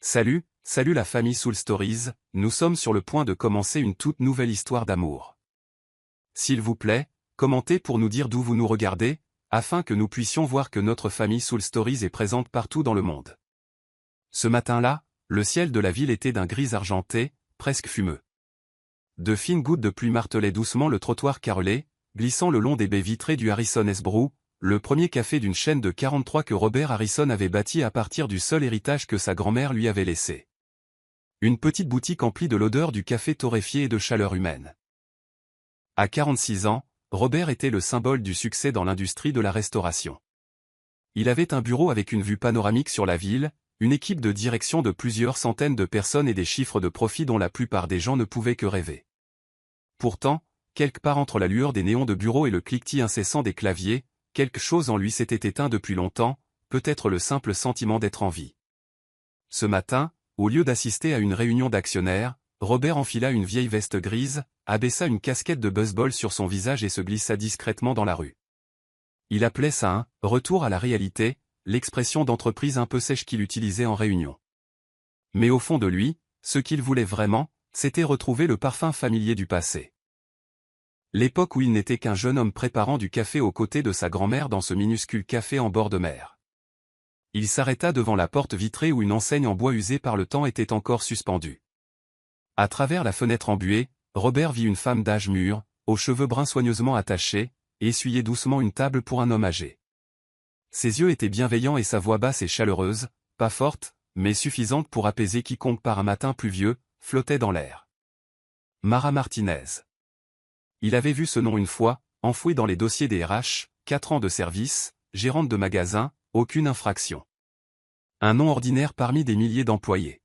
Salut la famille Soul Stories, nous sommes sur le point de commencer une toute nouvelle histoire d'amour. S'il vous plaît, commentez pour nous dire d'où vous nous regardez, afin que nous puissions voir que notre famille Soul Stories est présente partout dans le monde. Ce matin-là, le ciel de la ville était d'un gris argenté, presque fumeux. De fines gouttes de pluie martelaient doucement le trottoir carrelé, glissant le long des baies vitrées du Harrison S. Brew, le premier café d'une chaîne de 43 que Robert Harrison avait bâti à partir du seul héritage que sa grand-mère lui avait laissé. Une petite boutique emplie de l'odeur du café torréfié et de chaleur humaine. À 46 ans, Robert était le symbole du succès dans l'industrie de la restauration. Il avait un bureau avec une vue panoramique sur la ville, une équipe de direction de plusieurs centaines de personnes et des chiffres de profit dont la plupart des gens ne pouvaient que rêver. Pourtant, quelque part entre la lueur des néons de bureau et le cliquetis incessant des claviers, quelque chose en lui s'était éteint depuis longtemps, peut-être le simple sentiment d'être en vie. Ce matin, au lieu d'assister à une réunion d'actionnaires, Robert enfila une vieille veste grise, abaissa une casquette de baseball sur son visage et se glissa discrètement dans la rue. Il appelait ça un « retour à la réalité », l'expression d'entreprise un peu sèche qu'il utilisait en réunion. Mais au fond de lui, ce qu'il voulait vraiment, c'était retrouver le parfum familier du passé. L'époque où il n'était qu'un jeune homme préparant du café aux côtés de sa grand-mère dans ce minuscule café en bord de mer. Il s'arrêta devant la porte vitrée où une enseigne en bois usé par le temps était encore suspendue. À travers la fenêtre embuée, Robert vit une femme d'âge mûr, aux cheveux bruns soigneusement attachés, et essuyait doucement une table pour un homme âgé. Ses yeux étaient bienveillants et sa voix basse et chaleureuse, pas forte, mais suffisante pour apaiser quiconque par un matin pluvieux, flottait dans l'air. Mara Martinez. Il avait vu ce nom une fois, enfoui dans les dossiers des RH, 4 ans de service, gérante de magasin, aucune infraction. Un nom ordinaire parmi des milliers d'employés.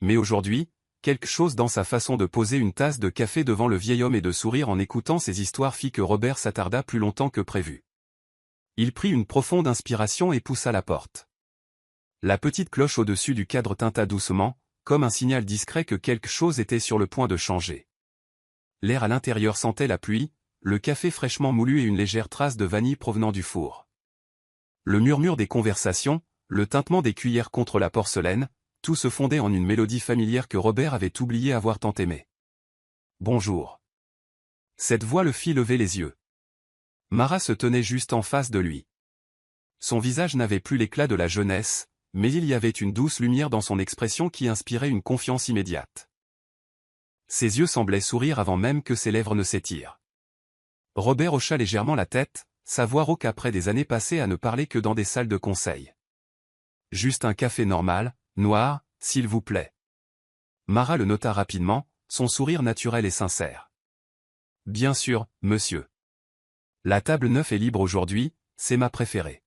Mais aujourd'hui, quelque chose dans sa façon de poser une tasse de café devant le vieil homme et de sourire en écoutant ses histoires fit que Robert s'attarda plus longtemps que prévu. Il prit une profonde inspiration et poussa la porte. La petite cloche au-dessus du cadre tinta doucement, comme un signal discret que quelque chose était sur le point de changer. L'air à l'intérieur sentait la pluie, le café fraîchement moulu et une légère trace de vanille provenant du four. Le murmure des conversations, le tintement des cuillères contre la porcelaine, tout se fondait en une mélodie familière que Robert avait oublié avoir tant aimée. Bonjour. Cette voix le fit lever les yeux. Mara se tenait juste en face de lui. Son visage n'avait plus l'éclat de la jeunesse, mais il y avait une douce lumière dans son expression qui inspirait une confiance immédiate. Ses yeux semblaient sourire avant même que ses lèvres ne s'étirent. Robert hocha légèrement la tête, sa voix rauque après des années passées à ne parler que dans des salles de conseil. Juste un café normal, noir, s'il vous plaît. Mara le nota rapidement, son sourire naturel et sincère. Bien sûr, monsieur. La table neuve est libre aujourd'hui, c'est ma préférée.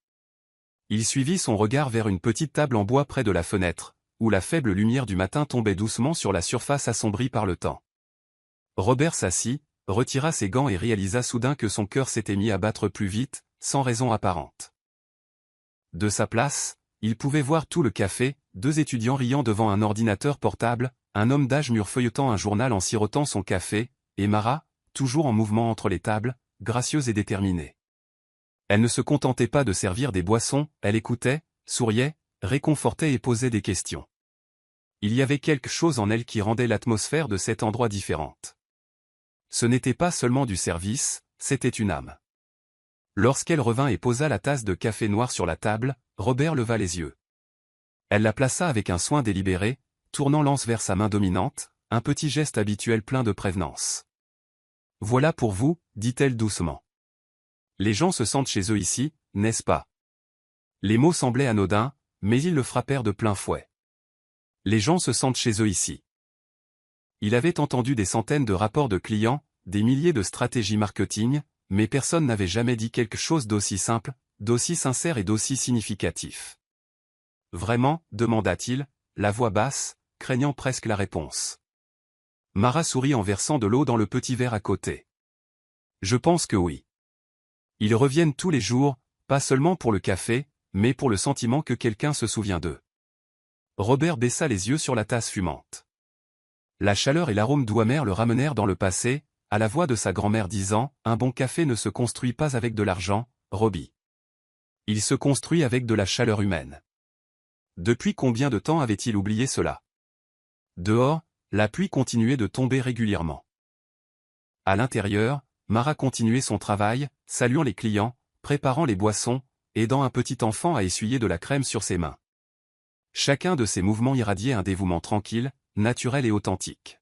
Il suivit son regard vers une petite table en bois près de la fenêtre, où la faible lumière du matin tombait doucement sur la surface assombrie par le temps. Robert s'assit, retira ses gants et réalisa soudain que son cœur s'était mis à battre plus vite, sans raison apparente. De sa place, il pouvait voir tout le café, 2 étudiants riant devant un ordinateur portable, un homme d'âge mûr feuilletant un journal en sirotant son café, et Mara, toujours en mouvement entre les tables, gracieuse et déterminée. Elle ne se contentait pas de servir des boissons, elle écoutait, souriait, réconfortait et posait des questions. Il y avait quelque chose en elle qui rendait l'atmosphère de cet endroit différente. Ce n'était pas seulement du service, c'était une âme. Lorsqu'elle revint et posa la tasse de café noir sur la table, Robert leva les yeux. Elle la plaça avec un soin délibéré, tournant l'anse vers sa main dominante, un petit geste habituel plein de prévenance. « Voilà pour vous, dit-elle doucement. Les gens se sentent chez eux ici, n'est-ce pas ?» Les mots semblaient anodins, mais ils le frappèrent de plein fouet. Les gens se sentent chez eux ici. Il avait entendu des centaines de rapports de clients, des milliers de stratégies marketing, mais personne n'avait jamais dit quelque chose d'aussi simple, d'aussi sincère et d'aussi significatif. Vraiment, demanda-t-il, la voix basse, craignant presque la réponse. Mara sourit en versant de l'eau dans le petit verre à côté. Je pense que oui. Ils reviennent tous les jours, pas seulement pour le café, mais pour le sentiment que quelqu'un se souvient d'eux. Robert baissa les yeux sur la tasse fumante. La chaleur et l'arôme doux amer le ramenèrent dans le passé, à la voix de sa grand-mère disant « Un bon café ne se construit pas avec de l'argent, Robbie. Il se construit avec de la chaleur humaine. » Depuis combien de temps avait-il oublié cela? Dehors, la pluie continuait de tomber régulièrement. À l'intérieur, Mara continuait son travail, saluant les clients, préparant les boissons, aidant un petit enfant à essuyer de la crème sur ses mains. Chacun de ses mouvements irradiait un dévouement tranquille, naturel et authentique.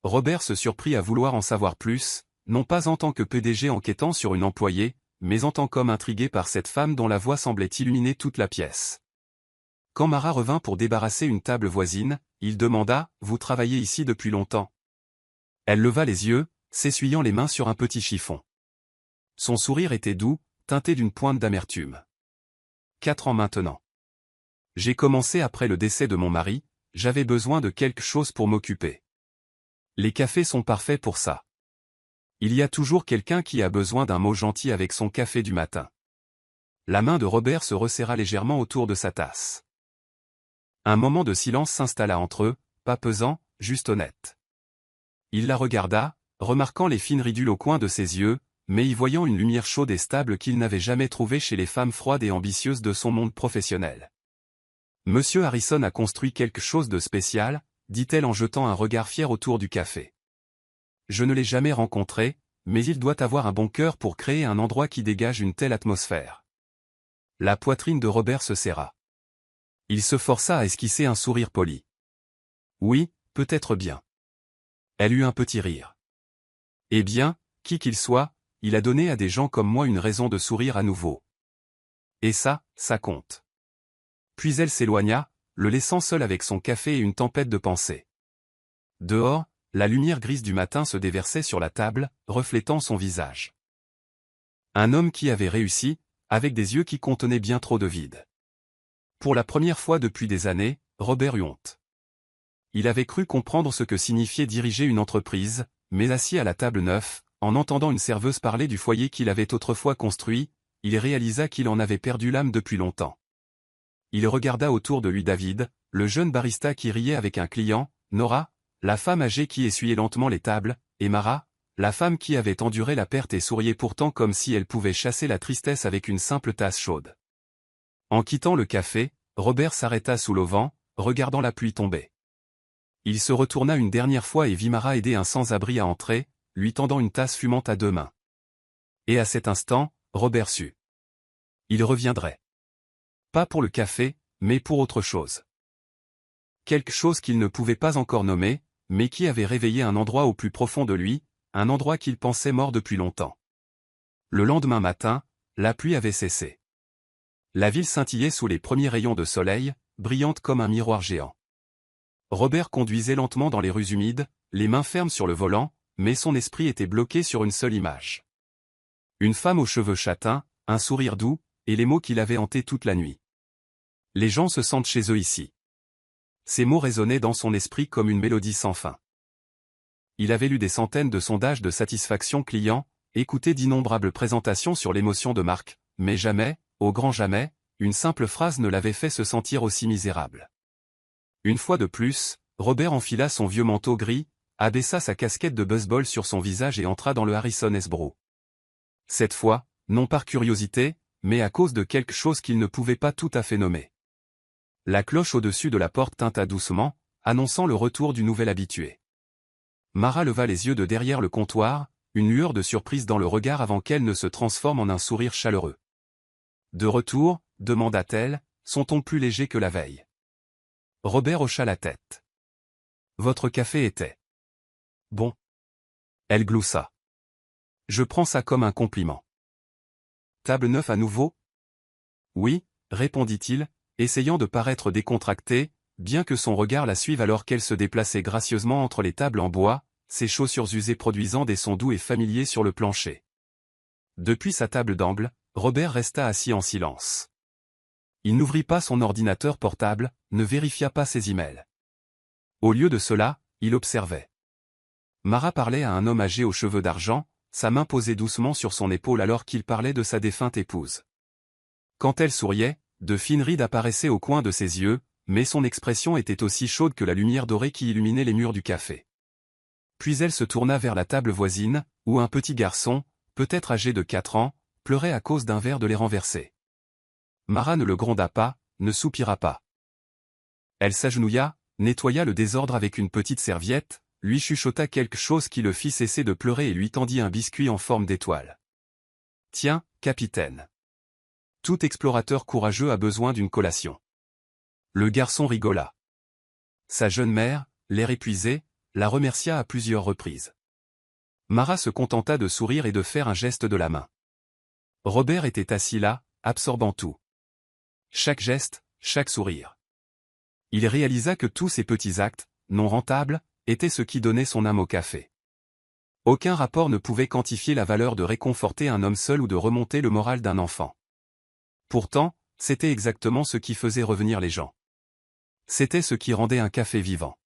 Robert se surprit à vouloir en savoir plus, non pas en tant que PDG enquêtant sur une employée, mais en tant qu'homme intrigué par cette femme dont la voix semblait illuminer toute la pièce. Quand Mara revint pour débarrasser une table voisine, il demanda « Vous travaillez ici depuis longtemps ?» Elle leva les yeux, s'essuyant les mains sur un petit chiffon. Son sourire était doux, teinté d'une pointe d'amertume. 4 ans maintenant. J'ai commencé après le décès de mon mari, j'avais besoin de quelque chose pour m'occuper. Les cafés sont parfaits pour ça. Il y a toujours quelqu'un qui a besoin d'un mot gentil avec son café du matin. La main de Robert se resserra légèrement autour de sa tasse. Un moment de silence s'installa entre eux, pas pesant, juste honnête. Il la regarda, remarquant les fines ridules au coin de ses yeux, mais y voyant une lumière chaude et stable qu'il n'avait jamais trouvée chez les femmes froides et ambitieuses de son monde professionnel. Monsieur Harrison a construit quelque chose de spécial, dit-elle en jetant un regard fier autour du café. Je ne l'ai jamais rencontré, mais il doit avoir un bon cœur pour créer un endroit qui dégage une telle atmosphère. La poitrine de Robert se serra. Il se força à esquisser un sourire poli. Oui, peut-être bien. Elle eut un petit rire. Eh bien, qui qu'il soit, il a donné à des gens comme moi une raison de sourire à nouveau. Et ça compte. Puis elle s'éloigna, le laissant seul avec son café et une tempête de pensées. Dehors, la lumière grise du matin se déversait sur la table, reflétant son visage. Un homme qui avait réussi, avec des yeux qui contenaient bien trop de vide. Pour la première fois depuis des années, Robert eut honte. Il avait cru comprendre ce que signifiait diriger une entreprise, mais assis à la table neuve, en entendant une serveuse parler du foyer qu'il avait autrefois construit, il réalisa qu'il en avait perdu l'âme depuis longtemps. Il regarda autour de lui David, le jeune barista qui riait avec un client, Nora, la femme âgée qui essuyait lentement les tables, et Mara, la femme qui avait enduré la perte et souriait pourtant comme si elle pouvait chasser la tristesse avec une simple tasse chaude. En quittant le café, Robert s'arrêta sous l'auvent, regardant la pluie tomber. Il se retourna une dernière fois et vit Mara aider un sans-abri à entrer, lui tendant une tasse fumante à 2 mains. Et à cet instant, Robert sut. Il reviendrait. Pas pour le café, mais pour autre chose. Quelque chose qu'il ne pouvait pas encore nommer, mais qui avait réveillé un endroit au plus profond de lui, un endroit qu'il pensait mort depuis longtemps. Le lendemain matin, la pluie avait cessé. La ville scintillait sous les premiers rayons de soleil, brillante comme un miroir géant. Robert conduisait lentement dans les rues humides, les mains fermes sur le volant, mais son esprit était bloqué sur une seule image. Une femme aux cheveux châtains, un sourire doux, et les mots qu'il avait hantés toute la nuit. Les gens se sentent chez eux ici. Ces mots résonnaient dans son esprit comme une mélodie sans fin. Il avait lu des centaines de sondages de satisfaction client, écouté d'innombrables présentations sur l'émotion de marque, mais jamais, au grand jamais, une simple phrase ne l'avait fait se sentir aussi misérable. Une fois de plus, Robert enfila son vieux manteau gris, abaissa sa casquette de baseball sur son visage et entra dans le Harrison Esbro. Cette fois, non par curiosité, mais à cause de quelque chose qu'il ne pouvait pas tout à fait nommer. La cloche au-dessus de la porte tinta doucement, annonçant le retour du nouvel habitué. Mara leva les yeux de derrière le comptoir, une lueur de surprise dans le regard avant qu'elle ne se transforme en un sourire chaleureux. « De retour ?» demanda-t-elle, son ton plus léger que la veille. Robert hocha la tête. « Votre café était bon. » Elle gloussa. « Je prends ça comme un compliment. » Table neuve à nouveau ? Oui, répondit-il, essayant de paraître décontracté, bien que son regard la suive alors qu'elle se déplaçait gracieusement entre les tables en bois, ses chaussures usées produisant des sons doux et familiers sur le plancher. Depuis sa table d'angle, Robert resta assis en silence. Il n'ouvrit pas son ordinateur portable, ne vérifia pas ses emails. Au lieu de cela, il observait. Mara parlait à un homme âgé aux cheveux d'argent, sa main posée doucement sur son épaule alors qu'il parlait de sa défunte épouse. Quand elle souriait, de fines rides apparaissaient au coin de ses yeux, mais son expression était aussi chaude que la lumière dorée qui illuminait les murs du café. Puis elle se tourna vers la table voisine, où un petit garçon, peut-être âgé de 4 ans, pleurait à cause d'un verre de lait renversé. Mara ne le gronda pas, ne soupira pas. Elle s'agenouilla, nettoya le désordre avec une petite serviette, lui chuchota quelque chose qui le fit cesser de pleurer et lui tendit un biscuit en forme d'étoile. « Tiens, capitaine. Tout explorateur courageux a besoin d'une collation. » Le garçon rigola. Sa jeune mère, l'air épuisé, la remercia à plusieurs reprises. Mara se contenta de sourire et de faire un geste de la main. Robert était assis là, absorbant tout. Chaque geste, chaque sourire. Il réalisa que tous ces petits actes, non rentables, étaient ce qui donnait son âme au café. Aucun rapport ne pouvait quantifier la valeur de réconforter un homme seul ou de remonter le moral d'un enfant. Pourtant, c'était exactement ce qui faisait revenir les gens. C'était ce qui rendait un café vivant.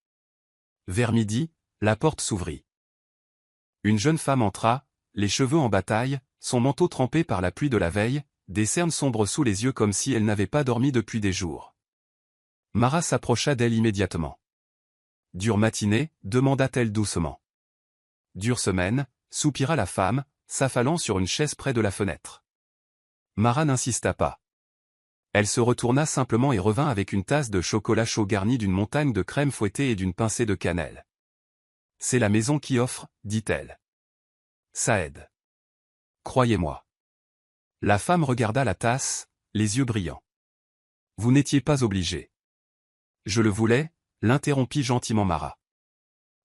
Vers midi, la porte s'ouvrit. Une jeune femme entra, les cheveux en bataille, son manteau trempé par la pluie de la veille, des cernes sombres sous les yeux comme si elle n'avait pas dormi depuis des jours. Mara s'approcha d'elle immédiatement. « Dure matinée » demanda-t-elle doucement. « Dure semaine » soupira la femme, s'affalant sur une chaise près de la fenêtre. Mara n'insista pas. Elle se retourna simplement et revint avec une tasse de chocolat chaud garnie d'une montagne de crème fouettée et d'une pincée de cannelle. « C'est la maison qui offre, dit-elle. Ça aide. Croyez-moi. » La femme regarda la tasse, les yeux brillants. « Vous n'étiez pas obligé. »« Je le voulais » l'interrompit gentiment Mara.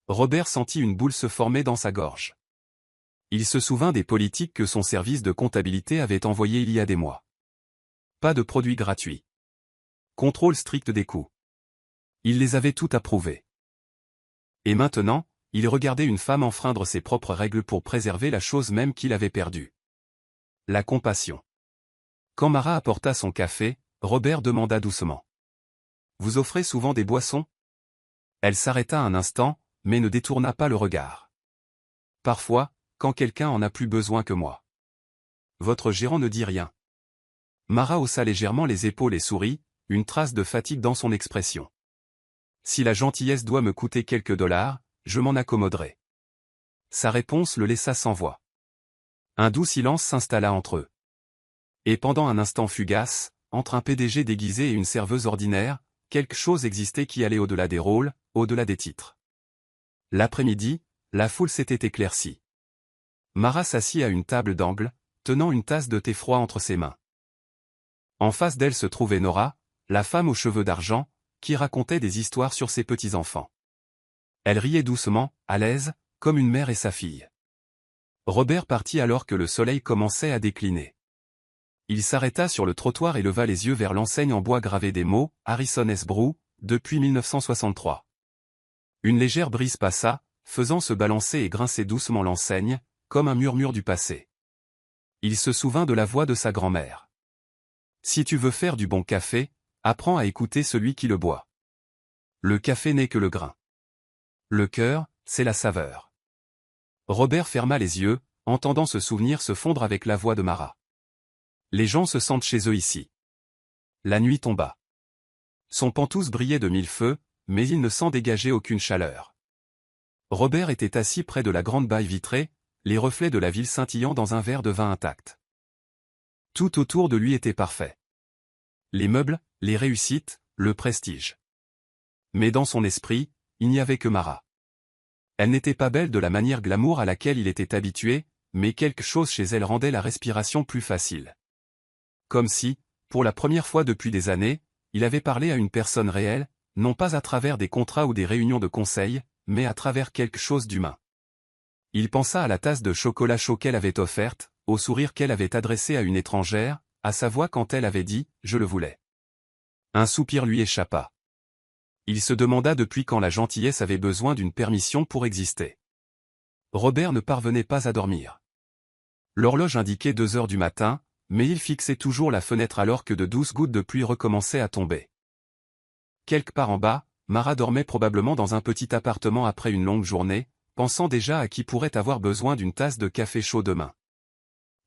Robert sentit une boule se former dans sa gorge. Il se souvint des politiques que son service de comptabilité avait envoyées il y a des mois. Pas de produits gratuits. Contrôle strict des coûts. Il les avait tout approuvés. Et maintenant, il regardait une femme enfreindre ses propres règles pour préserver la chose même qu'il avait perdue. La compassion. Quand Mara apporta son café, Robert demanda doucement. « Vous offrez souvent des boissons ?» Elle s'arrêta un instant, mais ne détourna pas le regard. « Parfois, quand quelqu'un en a plus besoin que moi. » Votre gérant ne dit rien. Mara haussa légèrement les épaules et sourit, une trace de fatigue dans son expression. « Si la gentillesse doit me coûter quelques dollars, je m'en accommoderai. » Sa réponse le laissa sans voix. Un doux silence s'installa entre eux. Et pendant un instant fugace, entre un PDG déguisé et une serveuse ordinaire, quelque chose existait qui allait au-delà des rôles, au-delà des titres. L'après-midi, la foule s'était éclaircie. Mara s'assit à une table d'angle, tenant une tasse de thé froid entre ses mains. En face d'elle se trouvait Nora, la femme aux cheveux d'argent, qui racontait des histoires sur ses petits-enfants. Elle riait doucement, à l'aise, comme une mère et sa fille. Robert partit alors que le soleil commençait à décliner. Il s'arrêta sur le trottoir et leva les yeux vers l'enseigne en bois gravée des mots « Harrison S. Brew, depuis 1963 ». Une légère brise passa, faisant se balancer et grincer doucement l'enseigne, comme un murmure du passé. Il se souvint de la voix de sa grand-mère. « Si tu veux faire du bon café, apprends à écouter celui qui le boit. Le café n'est que le grain. Le cœur, c'est la saveur. » Robert ferma les yeux, entendant ce souvenir se fondre avec la voix de Mara. Les gens se sentent chez eux ici. La nuit tomba. Son pantouse brillait de mille feux, mais il ne s'en dégageait aucune chaleur. Robert était assis près de la grande baille vitrée, les reflets de la ville scintillant dans un verre de vin intact. Tout autour de lui était parfait. Les meubles, les réussites, le prestige. Mais dans son esprit, il n'y avait que Mara. Elle n'était pas belle de la manière glamour à laquelle il était habitué, mais quelque chose chez elle rendait la respiration plus facile. Comme si, pour la première fois depuis des années, il avait parlé à une personne réelle, non pas à travers des contrats ou des réunions de conseil, mais à travers quelque chose d'humain. Il pensa à la tasse de chocolat chaud qu'elle avait offerte, au sourire qu'elle avait adressé à une étrangère, à sa voix quand elle avait dit « Je le voulais ». Un soupir lui échappa. Il se demanda depuis quand la gentillesse avait besoin d'une permission pour exister. Robert ne parvenait pas à dormir. L'horloge indiquait 2 heures du matin, mais il fixait toujours la fenêtre alors que de douces gouttes de pluie recommençaient à tomber. Quelque part en bas, Mara dormait probablement dans un petit appartement après une longue journée, pensant déjà à qui pourrait avoir besoin d'une tasse de café chaud demain.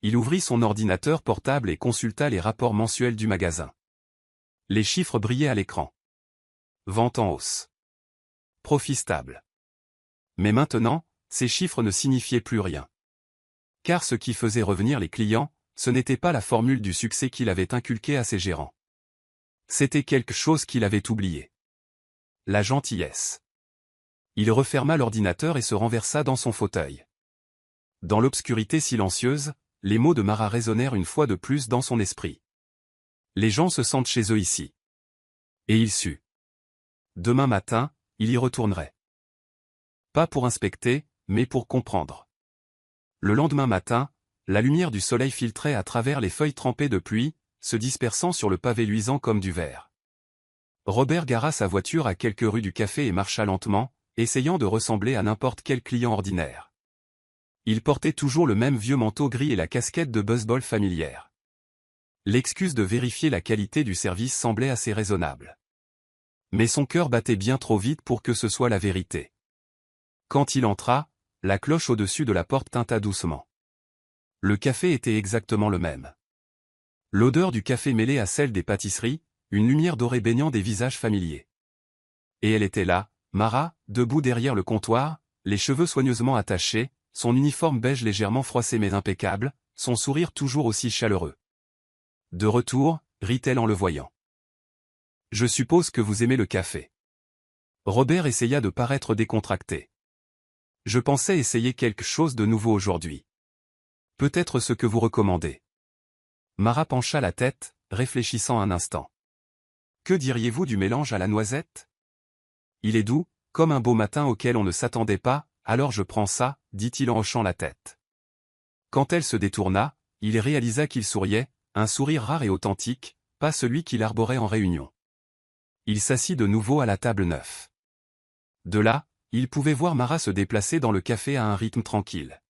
Il ouvrit son ordinateur portable et consulta les rapports mensuels du magasin. Les chiffres brillaient à l'écran. Vente en hausse. Profit stable. Mais maintenant, ces chiffres ne signifiaient plus rien. Car ce qui faisait revenir les clients, ce n'était pas la formule du succès qu'il avait inculquée à ses gérants. C'était quelque chose qu'il avait oublié. la gentillesse. Il referma l'ordinateur et se renversa dans son fauteuil. Dans l'obscurité silencieuse, les mots de Mara résonnèrent une fois de plus dans son esprit. Les gens se sentent chez eux ici. Et il sut. Demain matin, il y retournerait. Pas pour inspecter, mais pour comprendre. Le lendemain matin, la lumière du soleil filtrait à travers les feuilles trempées de pluie, se dispersant sur le pavé luisant comme du verre. Robert gara sa voiture à quelques rues du café et marcha lentement, essayant de ressembler à n'importe quel client ordinaire. Il portait toujours le même vieux manteau gris et la casquette de baseball familière. L'excuse de vérifier la qualité du service semblait assez raisonnable. Mais son cœur battait bien trop vite pour que ce soit la vérité. Quand il entra, la cloche au-dessus de la porte tinta doucement. Le café était exactement le même. L'odeur du café mêlée à celle des pâtisseries, une lumière dorée baignant des visages familiers. Et elle était là, Mara, debout derrière le comptoir, les cheveux soigneusement attachés, son uniforme beige légèrement froissé mais impeccable, son sourire toujours aussi chaleureux. De retour, rit-elle en le voyant. Je suppose que vous aimez le café. Robert essaya de paraître décontracté. Je pensais essayer quelque chose de nouveau aujourd'hui. Peut-être ce que vous recommandez. Mara pencha la tête, réfléchissant un instant. Que diriez-vous du mélange à la noisette? Il est doux, comme un beau matin auquel on ne s'attendait pas, alors je prends ça, dit-il en hochant la tête. Quand elle se détourna, il réalisa qu'il souriait, un sourire rare et authentique, pas celui qu'il arborait en réunion. Il s'assit de nouveau à la table 9. De là, il pouvait voir Mara se déplacer dans le café à un rythme tranquille.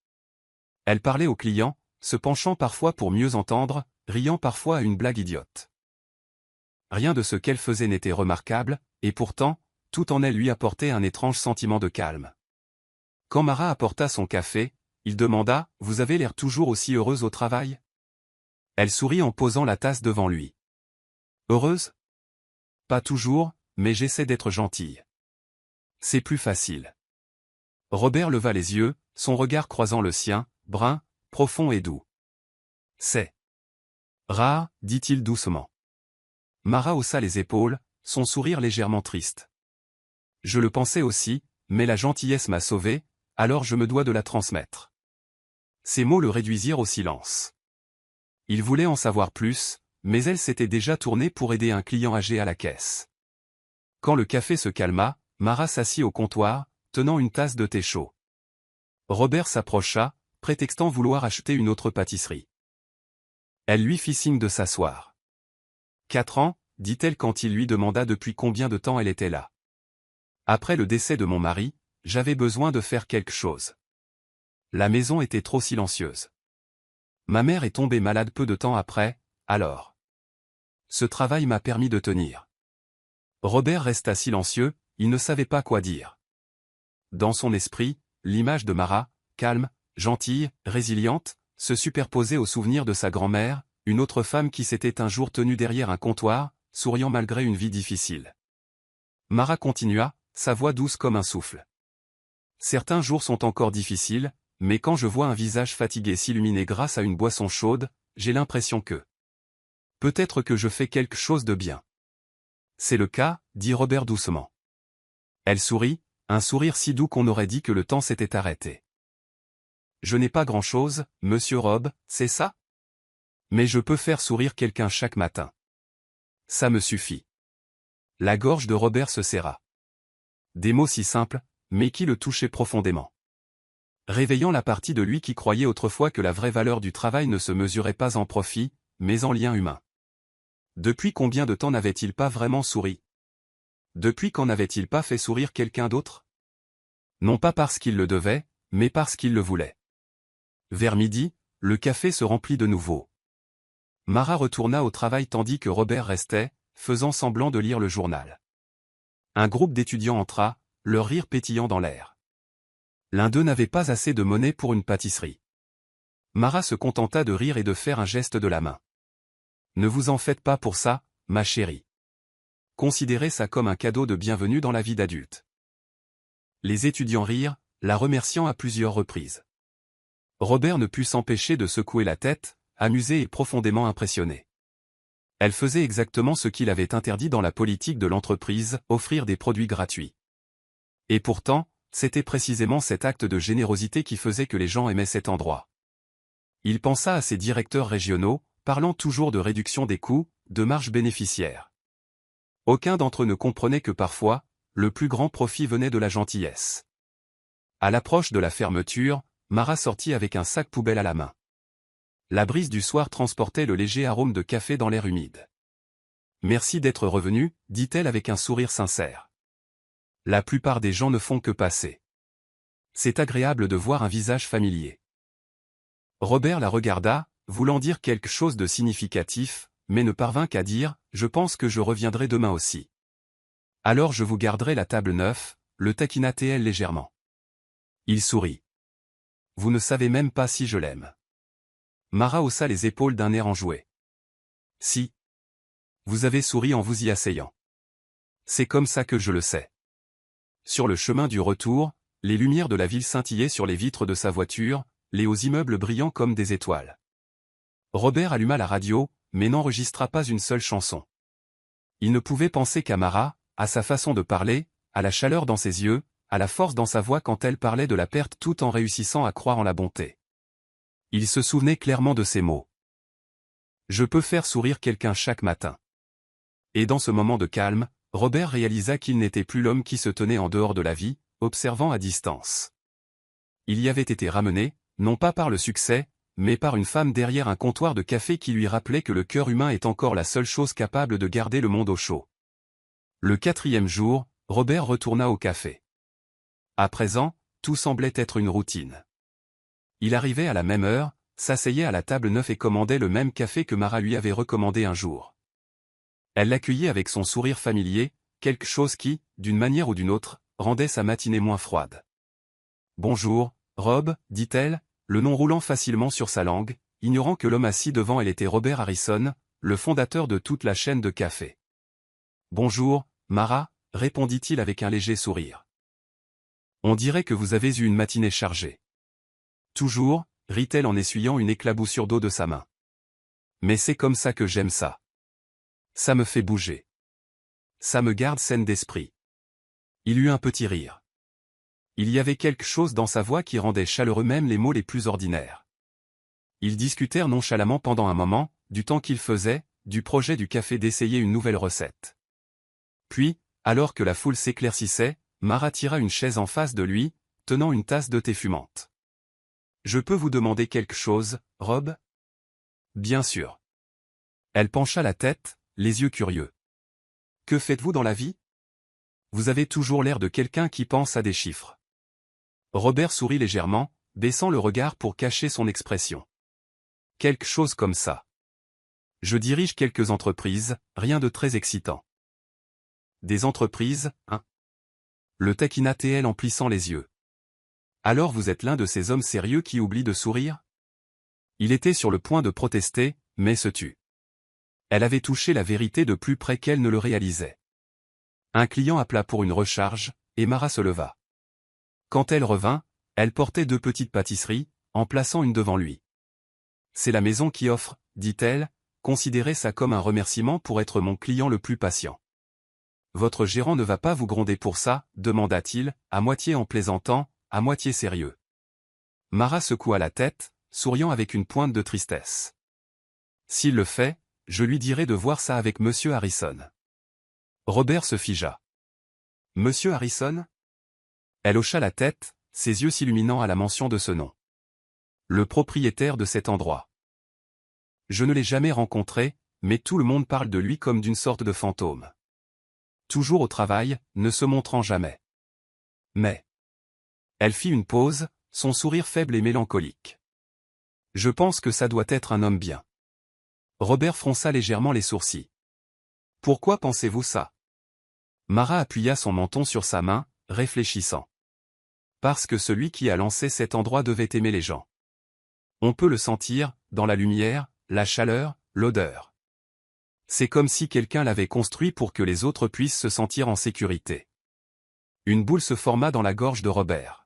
Elle parlait aux clients, se penchant parfois pour mieux entendre, riant parfois à une blague idiote. Rien de ce qu'elle faisait n'était remarquable, et pourtant, tout en elle lui apportait un étrange sentiment de calme. Quand Mara apporta son café, il demanda « Vous avez l'air toujours aussi heureuse au travail ?» Elle sourit en posant la tasse devant lui. « Heureuse ? Pas toujours, mais j'essaie d'être gentille. C'est plus facile. » Robert leva les yeux, son regard croisant le sien, brun, profond et doux. « C'est rare, dit-il doucement. Mara haussa les épaules, son sourire légèrement triste. « Je le pensais aussi, mais la gentillesse m'a sauvé, alors je me dois de la transmettre. » Ces mots le réduisirent au silence. Il voulait en savoir plus, mais elle s'était déjà tournée pour aider un client âgé à la caisse. Quand le café se calma, Mara s'assit au comptoir, tenant une tasse de thé chaud. Robert s'approcha, prétextant vouloir acheter une autre pâtisserie. Elle lui fit signe de s'asseoir. « 4 ans, dit-elle quand il lui demanda depuis combien de temps elle était là. Après le décès de mon mari, j'avais besoin de faire quelque chose. La maison était trop silencieuse. Ma mère est tombée malade peu de temps après, alors. Ce travail m'a permis de tenir. » Robert resta silencieux, il ne savait pas quoi dire. Dans son esprit, l'image de Mara, calme, gentille, résiliente, se superposait au souvenir de sa grand-mère, une autre femme qui s'était un jour tenue derrière un comptoir, souriant malgré une vie difficile. Mara continua, sa voix douce comme un souffle. Certains jours sont encore difficiles, mais quand je vois un visage fatigué s'illuminer grâce à une boisson chaude, j'ai l'impression que peut-être que je fais quelque chose de bien. C'est le cas, dit Robert doucement. Elle sourit, un sourire si doux qu'on aurait dit que le temps s'était arrêté. Je n'ai pas grand-chose, monsieur Rob, c'est ça? Mais je peux faire sourire quelqu'un chaque matin. Ça me suffit. La gorge de Robert se serra. Des mots si simples, mais qui le touchaient profondément. Réveillant la partie de lui qui croyait autrefois que la vraie valeur du travail ne se mesurait pas en profit, mais en lien humain. Depuis combien de temps n'avait-il pas vraiment souri? Depuis quand n'avait-il pas fait sourire quelqu'un d'autre? Non pas parce qu'il le devait, mais parce qu'il le voulait. Vers midi, le café se remplit de nouveau. Mara retourna au travail tandis que Robert restait, faisant semblant de lire le journal. Un groupe d'étudiants entra, leur rire pétillant dans l'air. L'un d'eux n'avait pas assez de monnaie pour une pâtisserie. Mara se contenta de rire et de faire un geste de la main. « Ne vous en faites pas pour ça, ma chérie. Considérez ça comme un cadeau de bienvenue dans la vie d'adulte. » Les étudiants rirent, la remerciant à plusieurs reprises. Robert ne put s'empêcher de secouer la tête, amusé et profondément impressionné. Elle faisait exactement ce qu'il avait interdit dans la politique de l'entreprise, offrir des produits gratuits. Et pourtant, c'était précisément cet acte de générosité qui faisait que les gens aimaient cet endroit. Il pensa à ses directeurs régionaux, parlant toujours de réduction des coûts, de marge bénéficiaire. Aucun d'entre eux ne comprenait que parfois, le plus grand profit venait de la gentillesse. À l'approche de la fermeture, Mara sortit avec un sac poubelle à la main. La brise du soir transportait le léger arôme de café dans l'air humide. « Merci d'être revenu, dit-elle avec un sourire sincère. La plupart des gens ne font que passer. C'est agréable de voir un visage familier. » Robert la regarda, voulant dire quelque chose de significatif, mais ne parvint qu'à dire « Je pense que je reviendrai demain aussi. » « Alors je vous garderai la table neuve », le taquina-t-elle légèrement. Il sourit. « Vous ne savez même pas si je l'aime. » Mara haussa les épaules d'un air enjoué. « Si. Vous avez souri en vous y asseyant. C'est comme ça que je le sais. » Sur le chemin du retour, les lumières de la ville scintillaient sur les vitres de sa voiture, les hauts immeubles brillant comme des étoiles. Robert alluma la radio, mais n'enregistra pas une seule chanson. Il ne pouvait penser qu'à Mara, à sa façon de parler, à la chaleur dans ses yeux, à la force dans sa voix quand elle parlait de la perte tout en réussissant à croire en la bonté. Il se souvenait clairement de ces mots. « Je peux faire sourire quelqu'un chaque matin. » Et dans ce moment de calme, Robert réalisa qu'il n'était plus l'homme qui se tenait en dehors de la vie, observant à distance. Il y avait été ramené, non pas par le succès, mais par une femme derrière un comptoir de café qui lui rappelait que le cœur humain est encore la seule chose capable de garder le monde au chaud. Le 4e jour, Robert retourna au café. À présent, tout semblait être une routine. Il arrivait à la même heure, s'asseyait à la table neuve et commandait le même café que Mara lui avait recommandé un jour. Elle l'accueillait avec son sourire familier, quelque chose qui, d'une manière ou d'une autre, rendait sa matinée moins froide. « Bonjour, Rob, dit-elle, le nom roulant facilement sur sa langue, ignorant que l'homme assis devant elle était Robert Harrison, le fondateur de toute la chaîne de café. « Bonjour, Mara, répondit-il avec un léger sourire. On dirait que vous avez eu une matinée chargée. Toujours, rit-elle en essuyant une éclaboussure d'eau de sa main. Mais c'est comme ça que j'aime ça. Ça me fait bouger. Ça me garde saine d'esprit. Il eut un petit rire. Il y avait quelque chose dans sa voix qui rendait chaleureux même les mots les plus ordinaires. Ils discutèrent nonchalamment pendant un moment, du temps qu'il faisait, du projet du café d'essayer une nouvelle recette. Puis, alors que la foule s'éclaircissait, Mara tira une chaise en face de lui, tenant une tasse de thé fumante. « Je peux vous demander quelque chose, Rob ? » « Bien sûr. » Elle pencha la tête, les yeux curieux. « Que faites-vous dans la vie ? Vous avez toujours l'air de quelqu'un qui pense à des chiffres. » Robert sourit légèrement, baissant le regard pour cacher son expression. « Quelque chose comme ça. Je dirige quelques entreprises, rien de très excitant. » « Des entreprises, hein ?» Le taquina-t-elle en plissant les yeux. « Alors vous êtes l'un de ces hommes sérieux qui oublient de sourire ?» Il était sur le point de protester, mais se tut. Elle avait touché la vérité de plus près qu'elle ne le réalisait. Un client appela pour une recharge, et Mara se leva. Quand elle revint, elle portait 2 petites pâtisseries, en plaçant une devant lui. « C'est la maison qui offre, dit-elle, considérez ça comme un remerciement pour être mon client le plus patient. » « Votre gérant ne va pas vous gronder pour ça ?» demanda-t-il, à moitié en plaisantant, à moitié sérieux. Mara secoua la tête, souriant avec une pointe de tristesse. « S'il le fait, je lui dirai de voir ça avec Monsieur Harrison. » Robert se figea. « Monsieur Harrison ?» Elle hocha la tête, ses yeux s'illuminant à la mention de ce nom. « Le propriétaire de cet endroit. Je ne l'ai jamais rencontré, mais tout le monde parle de lui comme d'une sorte de fantôme. Toujours au travail, ne se montrant jamais. Mais... » Elle fit une pause, son sourire faible et mélancolique. « Je pense que ça doit être un homme bien. » Robert fronça légèrement les sourcils. « Pourquoi pensez-vous ça ?» Mara appuya son menton sur sa main, réfléchissant. « Parce que celui qui a lancé cet endroit devait aimer les gens. On peut le sentir, dans la lumière, la chaleur, l'odeur. C'est comme si quelqu'un l'avait construit pour que les autres puissent se sentir en sécurité. » Une boule se forma dans la gorge de Robert.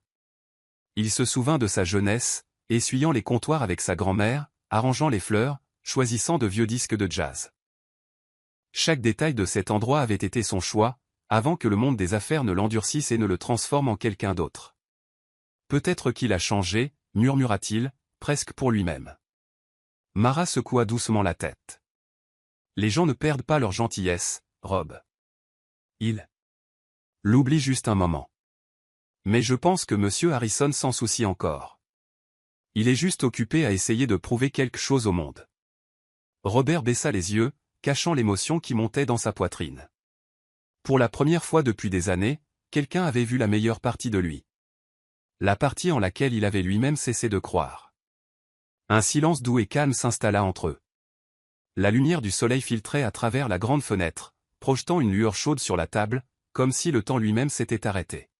Il se souvint de sa jeunesse, essuyant les comptoirs avec sa grand-mère, arrangeant les fleurs, choisissant de vieux disques de jazz. Chaque détail de cet endroit avait été son choix, avant que le monde des affaires ne l'endurcisse et ne le transforme en quelqu'un d'autre. Peut-être qu'il a changé, murmura-t-il, presque pour lui-même. Mara secoua doucement la tête. Les gens ne perdent pas leur gentillesse, Rob. Ils l'oublient juste un moment. Mais je pense que Monsieur Harrison s'en soucie encore. Il est juste occupé à essayer de prouver quelque chose au monde. Robert baissa les yeux, cachant l'émotion qui montait dans sa poitrine. Pour la première fois depuis des années, quelqu'un avait vu la meilleure partie de lui. La partie en laquelle il avait lui-même cessé de croire. Un silence doux et calme s'installa entre eux. La lumière du soleil filtrait à travers la grande fenêtre, projetant une lueur chaude sur la table, comme si le temps lui-même s'était arrêté.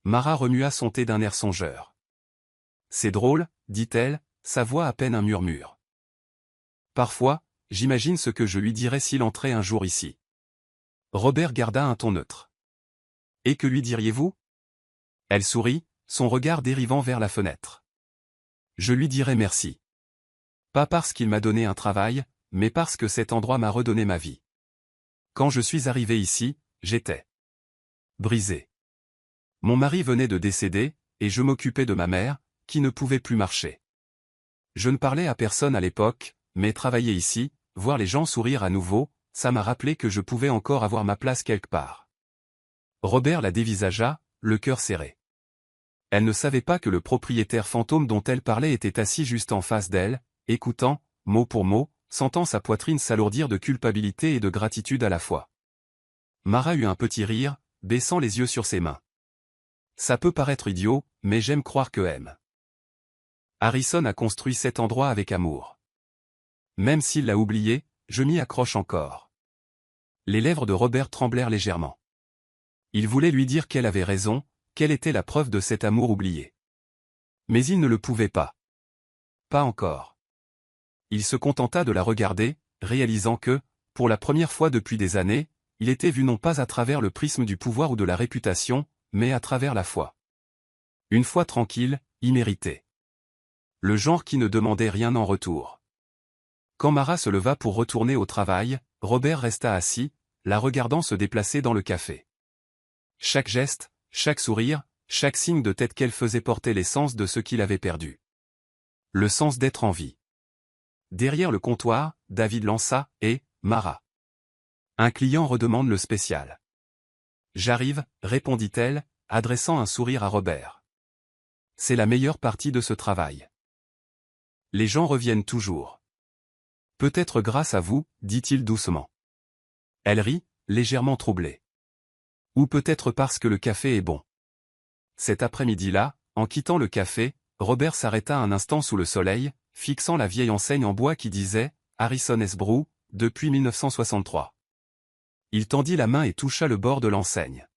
Mara remua son thé d'un air songeur. « C'est drôle, dit-elle, sa voix à peine un murmure. Parfois, j'imagine ce que je lui dirais s'il entrait un jour ici. » Robert garda un ton neutre. « Et que lui diriez-vous » Elle sourit, son regard dérivant vers la fenêtre. « Je lui dirai merci. Pas parce qu'il m'a donné un travail, mais parce que cet endroit m'a redonné ma vie. Quand je suis arrivé ici, j'étais brisé. Mon mari venait de décéder, et je m'occupais de ma mère, qui ne pouvait plus marcher. Je ne parlais à personne à l'époque, mais travailler ici, voir les gens sourire à nouveau, ça m'a rappelé que je pouvais encore avoir ma place quelque part. » Robert la dévisagea, le cœur serré. Elle ne savait pas que le propriétaire fantôme dont elle parlait était assis juste en face d'elle, écoutant, mot pour mot, sentant sa poitrine s'alourdir de culpabilité et de gratitude à la fois. Mara eut un petit rire, baissant les yeux sur ses mains. « Ça peut paraître idiot, mais j'aime croire que aime. Harrison a construit cet endroit avec amour. Même s'il l'a oublié, je m'y accroche encore. » Les lèvres de Robert tremblèrent légèrement. Il voulait lui dire qu'elle avait raison, quelle était la preuve de cet amour oublié. Mais il ne le pouvait pas. Pas encore. Il se contenta de la regarder, réalisant que, pour la première fois depuis des années, il était vu non pas à travers le prisme du pouvoir ou de la réputation, mais à travers la foi. Une foi tranquille, imméritée. Le genre qui ne demandait rien en retour. Quand Mara se leva pour retourner au travail, Robert resta assis, la regardant se déplacer dans le café. Chaque geste, chaque sourire, chaque signe de tête qu'elle faisait portait l'essence de ce qu'il avait perdu. Le sens d'être en vie. Derrière le comptoir, David lança, et, Mara. Un client redemande le spécial. J'arrive, répondit-elle, adressant un sourire à Robert. C'est la meilleure partie de ce travail. Les gens reviennent toujours. Peut-être grâce à vous, dit-il doucement. Elle rit, légèrement troublée. Ou peut-être parce que le café est bon. Cet après-midi-là, en quittant le café, Robert s'arrêta un instant sous le soleil, fixant la vieille enseigne en bois qui disait « Harrison S. Brew, depuis 1963 ». Il tendit la main et toucha le bord de l'enseigne.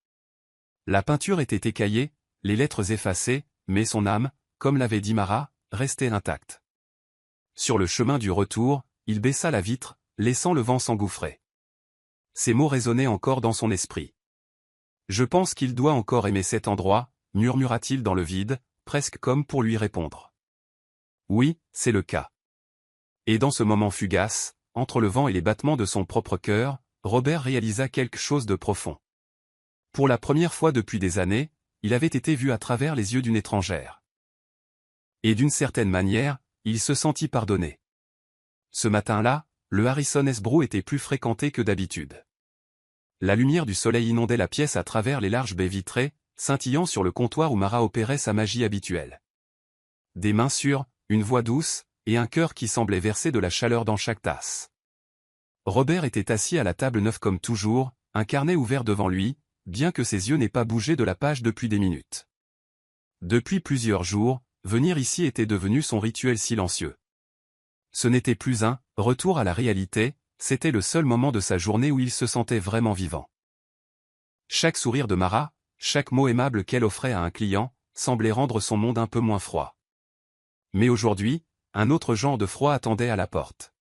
La peinture était écaillée, les lettres effacées, mais son âme, comme l'avait dit Mara, restait intacte. Sur le chemin du retour, il baissa la vitre, laissant le vent s'engouffrer. Ces mots résonnaient encore dans son esprit. « Je pense qu'il doit encore aimer cet endroit », murmura-t-il dans le vide, presque comme pour lui répondre. Oui, c'est le cas. Et dans ce moment fugace, entre le vent et les battements de son propre cœur, Robert réalisa quelque chose de profond. Pour la première fois depuis des années, il avait été vu à travers les yeux d'une étrangère. Et d'une certaine manière, il se sentit pardonné. Ce matin-là, le Harrison S. Brew était plus fréquenté que d'habitude. La lumière du soleil inondait la pièce à travers les larges baies vitrées, scintillant sur le comptoir où Mara opérait sa magie habituelle. Des mains sûres, une voix douce, et un cœur qui semblait verser de la chaleur dans chaque tasse. Robert était assis à la table neuve comme toujours, un carnet ouvert devant lui, bien que ses yeux n'aient pas bougé de la page depuis des minutes. Depuis plusieurs jours, venir ici était devenu son rituel silencieux. Ce n'était plus un « retour à la réalité », c'était le seul moment de sa journée où il se sentait vraiment vivant. Chaque sourire de Mara, chaque mot aimable qu'elle offrait à un client, semblait rendre son monde un peu moins froid. Mais aujourd'hui, un autre genre de froid attendait à la porte.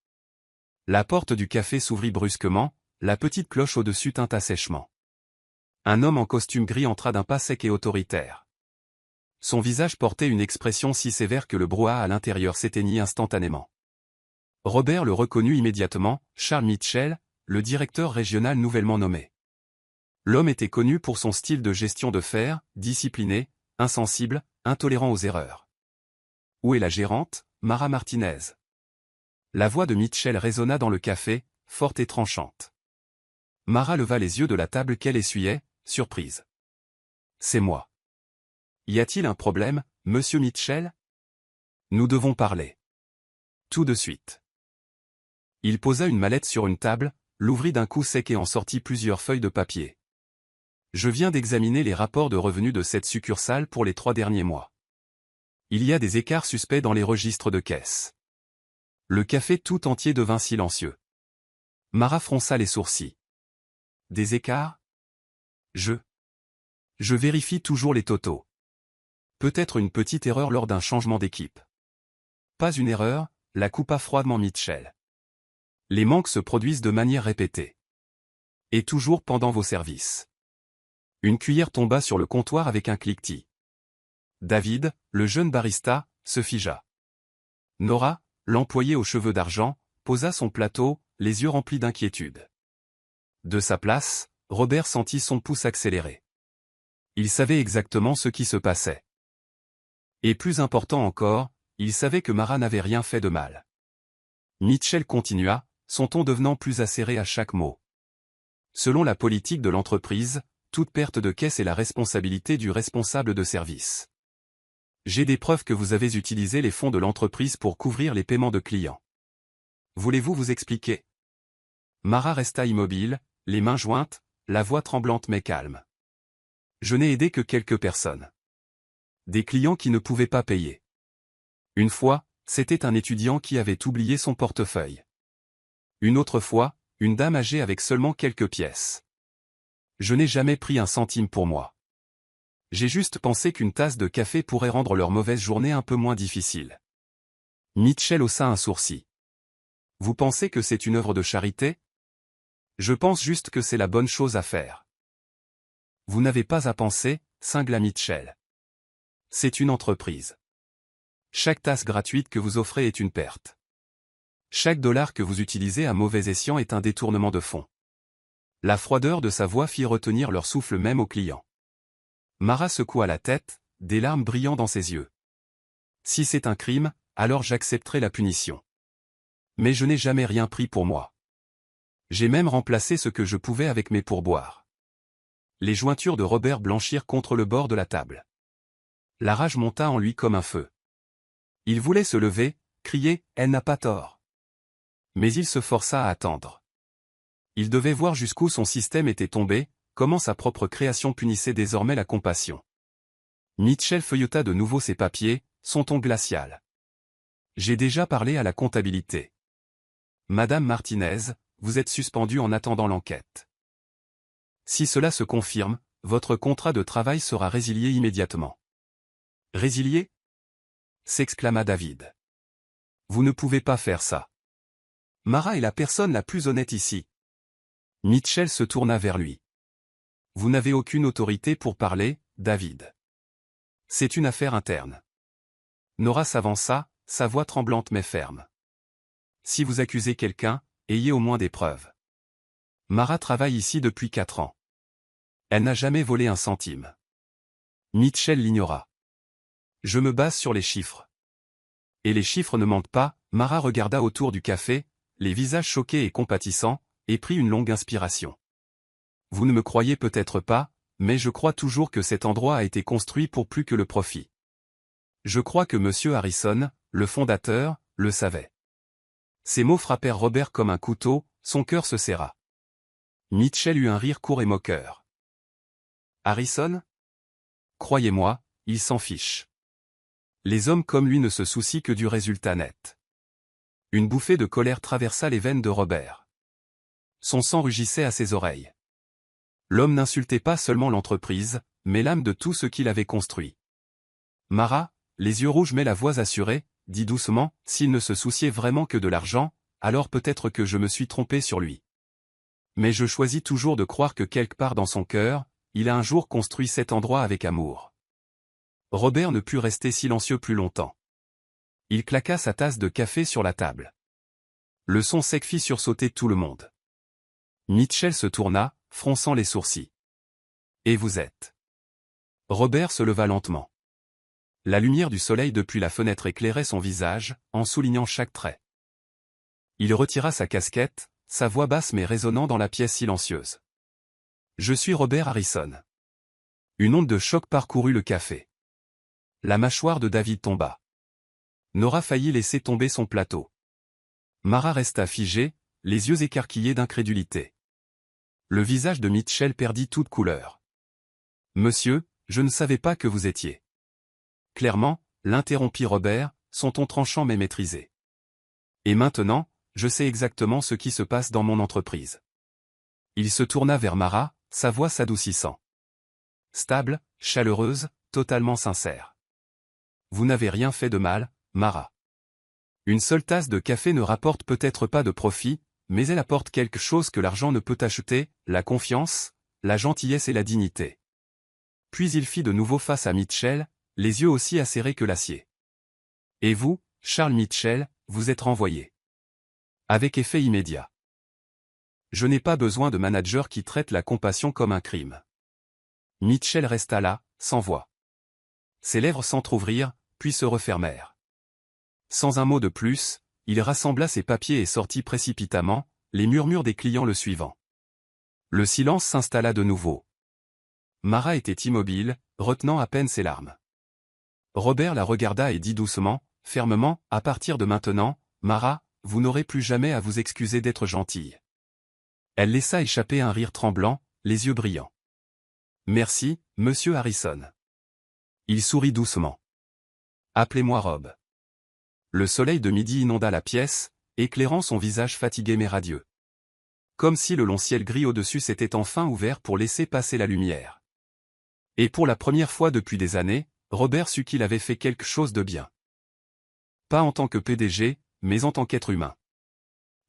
La porte du café s'ouvrit brusquement, la petite cloche au-dessus tinta sèchement. Un homme en costume gris entra d'un pas sec et autoritaire. Son visage portait une expression si sévère que le brouhaha à l'intérieur s'éteignit instantanément. Robert le reconnut immédiatement, Charles Mitchell, le directeur régional nouvellement nommé. L'homme était connu pour son style de gestion de fer, discipliné, insensible, intolérant aux erreurs. Où est la gérante, Mara Martinez? La voix de Mitchell résonna dans le café, forte et tranchante. Mara leva les yeux de la table qu'elle essuyait, surprise. C'est moi. Y a-t-il un problème, monsieur Mitchell? Nous devons parler. Tout de suite. Il posa une mallette sur une table, l'ouvrit d'un coup sec et en sortit plusieurs feuilles de papier. Je viens d'examiner les rapports de revenus de cette succursale pour les 3 derniers mois. Il y a des écarts suspects dans les registres de caisse. Le café tout entier devint silencieux. Mara fronça les sourcils. Des écarts? Je vérifie toujours les totaux. Peut-être une petite erreur lors d'un changement d'équipe. Pas une erreur, la coupa froidement Mitchell. Les manques se produisent de manière répétée. Et toujours pendant vos services. Une cuillère tomba sur le comptoir avec un cliquetis. David, le jeune barista, se figea. Nora, l'employé aux cheveux d'argent, posa son plateau, les yeux remplis d'inquiétude. De sa place, Robert sentit son pouce accélérer. Il savait exactement ce qui se passait. Et plus important encore, il savait que Mara n'avait rien fait de mal. Mitchell continua, son ton devenant plus acéré à chaque mot. Selon la politique de l'entreprise, toute perte de caisse est la responsabilité du responsable de service. J'ai des preuves que vous avez utilisé les fonds de l'entreprise pour couvrir les paiements de clients. Voulez-vous vous expliquer? Mara resta immobile, les mains jointes, la voix tremblante mais calme. Je n'ai aidé que quelques personnes. Des clients qui ne pouvaient pas payer. Une fois, c'était un étudiant qui avait oublié son portefeuille. Une autre fois, une dame âgée avec seulement quelques pièces. Je n'ai jamais pris un centime pour moi. J'ai juste pensé qu'une tasse de café pourrait rendre leur mauvaise journée un peu moins difficile. Mitchell haussa un sourcil. Vous pensez que c'est une œuvre de charité? Je pense juste que c'est la bonne chose à faire. Vous n'avez pas à penser, cingla Mitchell. C'est une entreprise. Chaque tasse gratuite que vous offrez est une perte. Chaque dollar que vous utilisez à mauvais escient est un détournement de fonds. La froideur de sa voix fit retenir leur souffle même aux clients. Mara secoua la tête, des larmes brillant dans ses yeux. Si c'est un crime, alors j'accepterai la punition. Mais je n'ai jamais rien pris pour moi. J'ai même remplacé ce que je pouvais avec mes pourboires. Les jointures de Robert blanchirent contre le bord de la table. La rage monta en lui comme un feu. Il voulait se lever, crier « Elle n'a pas tort ». Mais il se força à attendre. Il devait voir jusqu'où son système était tombé, comment sa propre création punissait désormais la compassion. Mitchell feuilleta de nouveau ses papiers, son ton glacial. J'ai déjà parlé à la comptabilité. Madame Martinez, vous êtes suspendue en attendant l'enquête. Si cela se confirme, votre contrat de travail sera résilié immédiatement. Résilié? S'exclama David. Vous ne pouvez pas faire ça. Mara est la personne la plus honnête ici. Mitchell se tourna vers lui. Vous n'avez aucune autorité pour parler, David. C'est une affaire interne. Nora s'avança, sa voix tremblante mais ferme. Si vous accusez quelqu'un, ayez au moins des preuves. Mara travaille ici depuis 4 ans. Elle n'a jamais volé un centime. Mitchell l'ignora. Je me base sur les chiffres. Et les chiffres ne mentent pas, Mara regarda autour du café, les visages choqués et compatissants, et prit une longue inspiration. Vous ne me croyez peut-être pas, mais je crois toujours que cet endroit a été construit pour plus que le profit. Je crois que M. Harrison, le fondateur, le savait. Ces mots frappèrent Robert comme un couteau, son cœur se serra. Mitchell eut un rire court et moqueur. Harrison? Croyez-moi, il s'en fiche. Les hommes comme lui ne se soucient que du résultat net. Une bouffée de colère traversa les veines de Robert. Son sang rugissait à ses oreilles. L'homme n'insultait pas seulement l'entreprise, mais l'âme de tout ce qu'il avait construit. Mara, les yeux rouges mais la voix assurée, dit doucement, s'il ne se souciait vraiment que de l'argent, alors peut-être que je me suis trompé sur lui. Mais je choisis toujours de croire que quelque part dans son cœur, il a un jour construit cet endroit avec amour. Robert ne put rester silencieux plus longtemps. Il claqua sa tasse de café sur la table. Le son sec fit sursauter tout le monde. Mitchell se tourna, fronçant les sourcils. Et vous êtes? Robert se leva lentement. La lumière du soleil depuis la fenêtre éclairait son visage, en soulignant chaque trait. Il retira sa casquette, sa voix basse mais résonnant dans la pièce silencieuse. Je suis Robert Harrison. Une onde de choc parcourut le café. La mâchoire de David tomba. Nora faillit laisser tomber son plateau. Mara resta figée, les yeux écarquillés d'incrédulité. Le visage de Mitchell perdit toute couleur. Monsieur, je ne savais pas que vous étiez. Clairement, l'interrompit Robert, son ton tranchant mais maîtrisé. Et maintenant, je sais exactement ce qui se passe dans mon entreprise. Il se tourna vers Mara, sa voix s'adoucissant. Stable, chaleureuse, totalement sincère. Vous n'avez rien fait de mal, Mara. Une seule tasse de café ne rapporte peut-être pas de profit, mais elle apporte quelque chose que l'argent ne peut acheter, la confiance, la gentillesse et la dignité. Puis il fit de nouveau face à Mitchell, les yeux aussi acérés que l'acier. Et vous, Charles Mitchell, vous êtes renvoyé. Avec effet immédiat. Je n'ai pas besoin de manager qui traite la compassion comme un crime. Mitchell resta là, sans voix. Ses lèvres s'entr'ouvrirent, puis se refermèrent. Sans un mot de plus, il rassembla ses papiers et sortit précipitamment, les murmures des clients le suivant. Le silence s'installa de nouveau. Mara était immobile, retenant à peine ses larmes. Robert la regarda et dit doucement, fermement, à partir de maintenant, Mara, vous n'aurez plus jamais à vous excuser d'être gentille. Elle laissa échapper un rire tremblant, les yeux brillants. Merci, monsieur Harrison. Il sourit doucement. Appelez-moi Rob. Le soleil de midi inonda la pièce, éclairant son visage fatigué mais radieux. Comme si le long ciel gris au-dessus s'était enfin ouvert pour laisser passer la lumière. Et pour la première fois depuis des années, Robert sut qu'il avait fait quelque chose de bien. Pas en tant que PDG, mais en tant qu'être humain.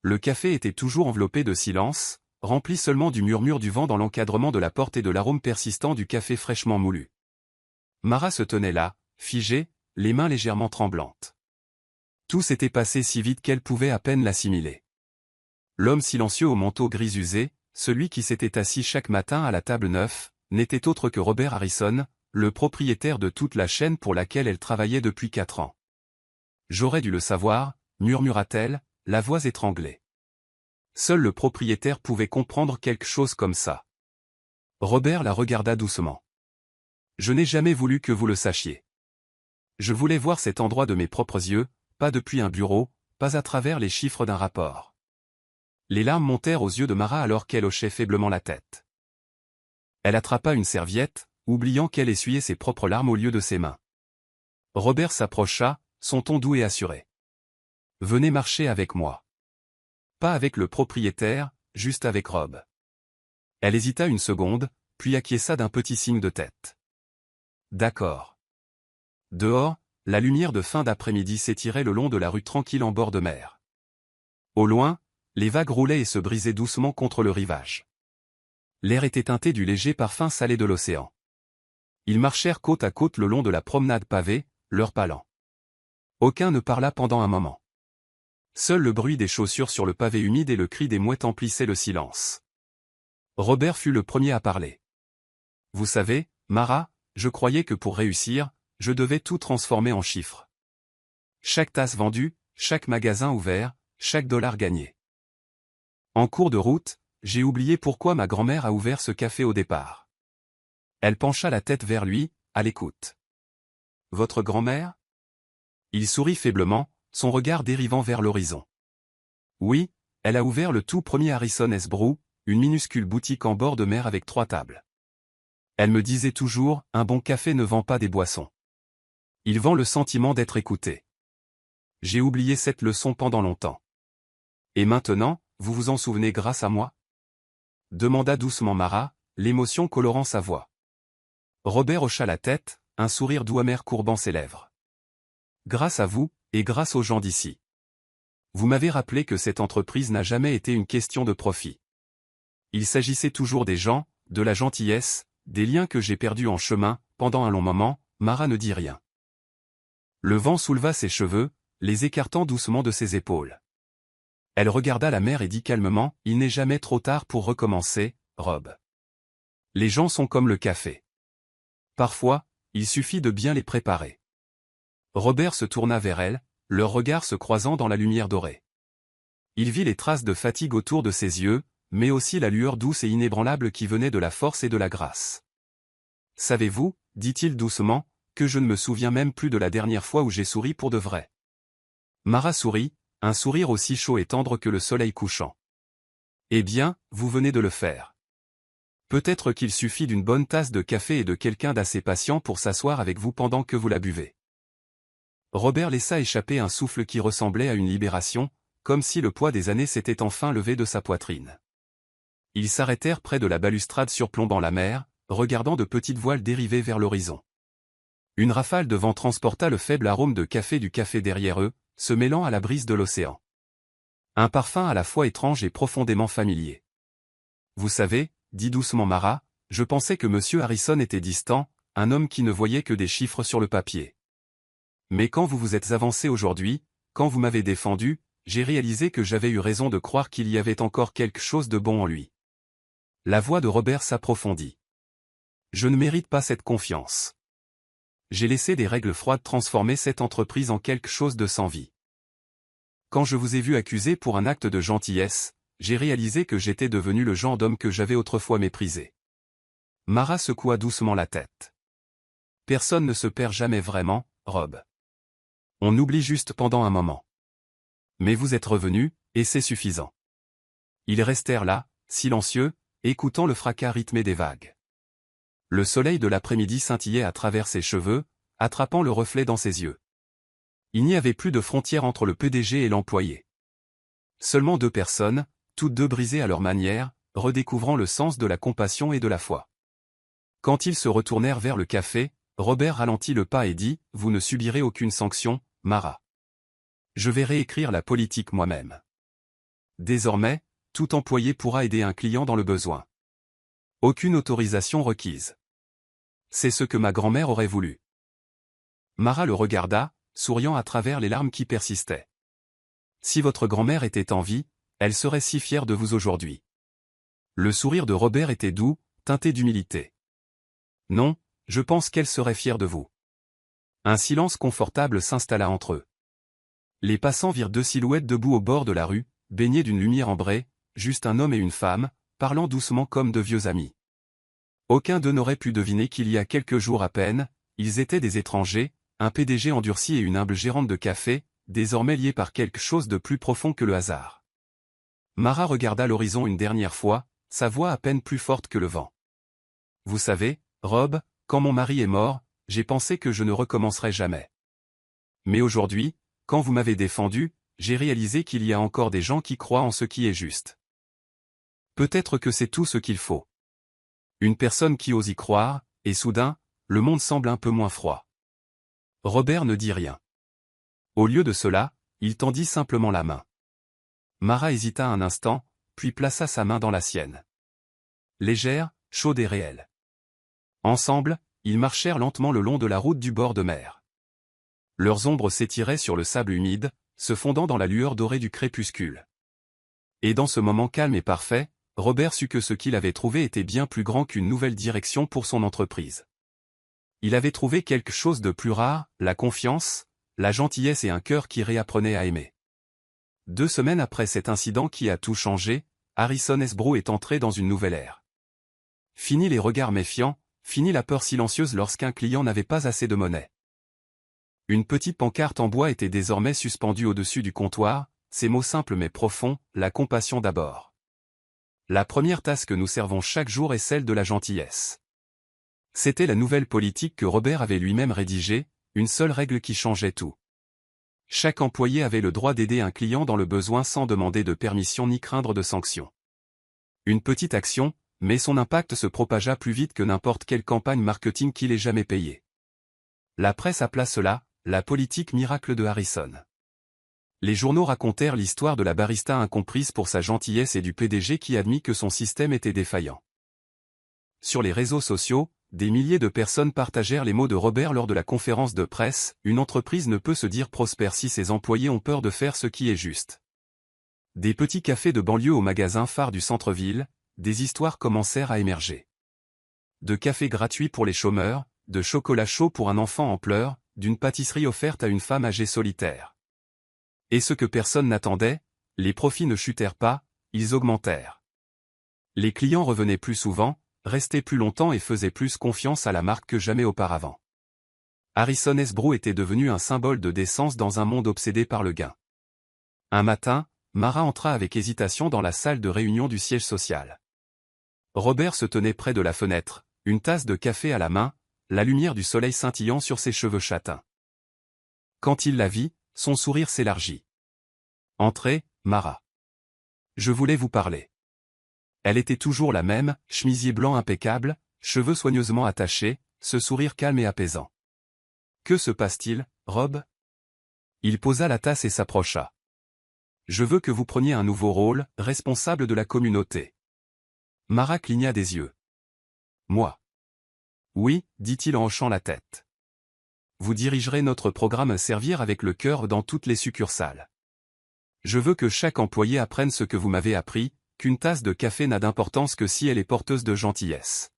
Le café était toujours enveloppé de silence, rempli seulement du murmure du vent dans l'encadrement de la porte et de l'arôme persistant du café fraîchement moulu. Mara se tenait là, figée, les mains légèrement tremblantes. Tout s'était passé si vite qu'elle pouvait à peine l'assimiler. L'homme silencieux au manteau gris usé, celui qui s'était assis chaque matin à la table neuve, n'était autre que Robert Harrison, le propriétaire de toute la chaîne pour laquelle elle travaillait depuis 4 ans. J'aurais dû le savoir, murmura-t-elle, la voix étranglée. Seul le propriétaire pouvait comprendre quelque chose comme ça. Robert la regarda doucement. Je n'ai jamais voulu que vous le sachiez. Je voulais voir cet endroit de mes propres yeux, pas depuis un bureau, pas à travers les chiffres d'un rapport. Les larmes montèrent aux yeux de Mara alors qu'elle hochait faiblement la tête. Elle attrapa une serviette, oubliant qu'elle essuyait ses propres larmes au lieu de ses mains. Robert s'approcha, son ton doux et assuré. Venez marcher avec moi. Pas avec le propriétaire, juste avec Rob. Elle hésita une seconde, puis acquiesça d'un petit signe de tête. D'accord. Dehors, la lumière de fin d'après-midi s'étirait le long de la rue tranquille en bord de mer. Au loin, les vagues roulaient et se brisaient doucement contre le rivage. L'air était teinté du léger parfum salé de l'océan. Ils marchèrent côte à côte le long de la promenade pavée, leur pas lent. Aucun ne parla pendant un moment. Seul le bruit des chaussures sur le pavé humide et le cri des mouettes emplissaient le silence. Robert fut le premier à parler. Vous savez, Mara, je croyais que pour réussir, je devais tout transformer en chiffres. Chaque tasse vendue, chaque magasin ouvert, chaque dollar gagné. En cours de route, j'ai oublié pourquoi ma grand-mère a ouvert ce café au départ. Elle pencha la tête vers lui, à l'écoute. Votre grand-mère? Il sourit faiblement, son regard dérivant vers l'horizon. Oui, elle a ouvert le tout premier Harrison S. Brew, une minuscule boutique en bord de mer avec 3 tables. Elle me disait toujours, un bon café ne vend pas des boissons. Il vend le sentiment d'être écouté. J'ai oublié cette leçon pendant longtemps. Et maintenant, vous vous en souvenez grâce à moi? Demanda doucement Mara, l'émotion colorant sa voix. Robert hocha la tête, un sourire doux amer courbant ses lèvres. Grâce à vous, et grâce aux gens d'ici. Vous m'avez rappelé que cette entreprise n'a jamais été une question de profit. Il s'agissait toujours des gens, de la gentillesse, des liens que j'ai perdus en chemin. Pendant un long moment, Mara ne dit rien. Le vent souleva ses cheveux, les écartant doucement de ses épaules. Elle regarda la mère et dit calmement, « Il n'est jamais trop tard pour recommencer, Rob. Les gens sont comme le café. Parfois, il suffit de bien les préparer. » Robert se tourna vers elle, leurs regards se croisant dans la lumière dorée. Il vit les traces de fatigue autour de ses yeux, mais aussi la lueur douce et inébranlable qui venait de la force et de la grâce. « Savez-vous, dit-il doucement, que je ne me souviens même plus de la dernière fois où j'ai souri pour de vrai. » Mara sourit, un sourire aussi chaud et tendre que le soleil couchant. « Eh bien, vous venez de le faire. Peut-être qu'il suffit d'une bonne tasse de café et de quelqu'un d'assez patient pour s'asseoir avec vous pendant que vous la buvez. » Robert laissa échapper un souffle qui ressemblait à une libération, comme si le poids des années s'était enfin levé de sa poitrine. Ils s'arrêtèrent près de la balustrade surplombant la mer, regardant de petites voiles dériver vers l'horizon. Une rafale de vent transporta le faible arôme de café du café derrière eux, se mêlant à la brise de l'océan. Un parfum à la fois étrange et profondément familier. « Vous savez, dit doucement Mara, je pensais que M. Harrison était distant, un homme qui ne voyait que des chiffres sur le papier. Mais quand vous vous êtes avancé aujourd'hui, quand vous m'avez défendu, j'ai réalisé que j'avais eu raison de croire qu'il y avait encore quelque chose de bon en lui. » La voix de Robert s'approfondit. « Je ne mérite pas cette confiance. J'ai laissé des règles froides transformer cette entreprise en quelque chose de sans vie. Quand je vous ai vu accusé pour un acte de gentillesse, j'ai réalisé que j'étais devenu le genre d'homme que j'avais autrefois méprisé. » Mara secoua doucement la tête. « Personne ne se perd jamais vraiment, Rob. On oublie juste pendant un moment. Mais vous êtes revenu, et c'est suffisant. » Ils restèrent là, silencieux, écoutant le fracas rythmé des vagues. Le soleil de l'après-midi scintillait à travers ses cheveux, attrapant le reflet dans ses yeux. Il n'y avait plus de frontière entre le PDG et l'employé. Seulement deux personnes, toutes deux brisées à leur manière, redécouvrant le sens de la compassion et de la foi. Quand ils se retournèrent vers le café, Robert ralentit le pas et dit, « Vous ne subirez aucune sanction, Mara. Je vais réécrire la politique moi-même. Désormais, tout employé pourra aider un client dans le besoin. Aucune autorisation requise. C'est ce que ma grand-mère aurait voulu. » Mara le regarda, souriant à travers les larmes qui persistaient. « Si votre grand-mère était en vie, elle serait si fière de vous aujourd'hui. » Le sourire de Robert était doux, teinté d'humilité. « Non, je pense qu'elle serait fière de vous. » Un silence confortable s'installa entre eux. Les passants virent deux silhouettes debout au bord de la rue, baignées d'une lumière ambrée, juste un homme et une femme, parlant doucement comme de vieux amis. Aucun d'eux n'aurait pu deviner qu'il y a quelques jours à peine, ils étaient des étrangers, un PDG endurci et une humble gérante de café, désormais liés par quelque chose de plus profond que le hasard. Mara regarda l'horizon une dernière fois, sa voix à peine plus forte que le vent. « Vous savez, Rob, quand mon mari est mort, j'ai pensé que je ne recommencerais jamais. Mais aujourd'hui, quand vous m'avez défendu, j'ai réalisé qu'il y a encore des gens qui croient en ce qui est juste. Peut-être que c'est tout ce qu'il faut. Une personne qui ose y croire, et soudain, le monde semble un peu moins froid. » Robert ne dit rien. Au lieu de cela, il tendit simplement la main. Mara hésita un instant, puis plaça sa main dans la sienne. Légère, chaude et réelle. Ensemble, ils marchèrent lentement le long de la route du bord de mer. Leurs ombres s'étiraient sur le sable humide, se fondant dans la lueur dorée du crépuscule. Et dans ce moment calme et parfait, Robert sut que ce qu'il avait trouvé était bien plus grand qu'une nouvelle direction pour son entreprise. Il avait trouvé quelque chose de plus rare, la confiance, la gentillesse et un cœur qui réapprenait à aimer. 2 semaines après cet incident qui a tout changé, Harrison Esbro est entré dans une nouvelle ère. Fini les regards méfiants, fini la peur silencieuse lorsqu'un client n'avait pas assez de monnaie. Une petite pancarte en bois était désormais suspendue au-dessus du comptoir, ces mots simples mais profonds, la compassion d'abord. La première tasse que nous servons chaque jour est celle de la gentillesse. C'était la nouvelle politique que Robert avait lui-même rédigée, une seule règle qui changeait tout. Chaque employé avait le droit d'aider un client dans le besoin sans demander de permission ni craindre de sanctions. Une petite action, mais son impact se propagea plus vite que n'importe quelle campagne marketing qu'il ait jamais payée. La presse appela cela « la politique miracle de Harrison ». Les journaux racontèrent l'histoire de la barista incomprise pour sa gentillesse et du PDG qui admit que son système était défaillant. Sur les réseaux sociaux, des milliers de personnes partagèrent les mots de Robert lors de la conférence de presse, une entreprise ne peut se dire prospère si ses employés ont peur de faire ce qui est juste. Des petits cafés de banlieue aux magasins phares du centre-ville, des histoires commencèrent à émerger. De cafés gratuits pour les chômeurs, de chocolat chaud pour un enfant en pleurs, d'une pâtisserie offerte à une femme âgée solitaire. Et ce que personne n'attendait, les profits ne chutèrent pas, ils augmentèrent. Les clients revenaient plus souvent, restaient plus longtemps et faisaient plus confiance à la marque que jamais auparavant. Harrison S. Brew était devenu un symbole de décence dans un monde obsédé par le gain. Un matin, Mara entra avec hésitation dans la salle de réunion du siège social. Robert se tenait près de la fenêtre, une tasse de café à la main, la lumière du soleil scintillant sur ses cheveux châtains. Quand il la vit, son sourire s'élargit. « Entrez, Mara. Je voulais vous parler. » Elle était toujours la même, chemisier blanc impeccable, cheveux soigneusement attachés, ce sourire calme et apaisant. « Que se passe-t-il, Rob ?» Il posa la tasse et s'approcha. « Je veux que vous preniez un nouveau rôle, responsable de la communauté. » Mara cligna des yeux. « Moi. »« Oui, dit-il en hochant la tête. Vous dirigerez notre programme Servir avec le cœur dans toutes les succursales. Je veux que chaque employé apprenne ce que vous m'avez appris, qu'une tasse de café n'a d'importance que si elle est porteuse de gentillesse. »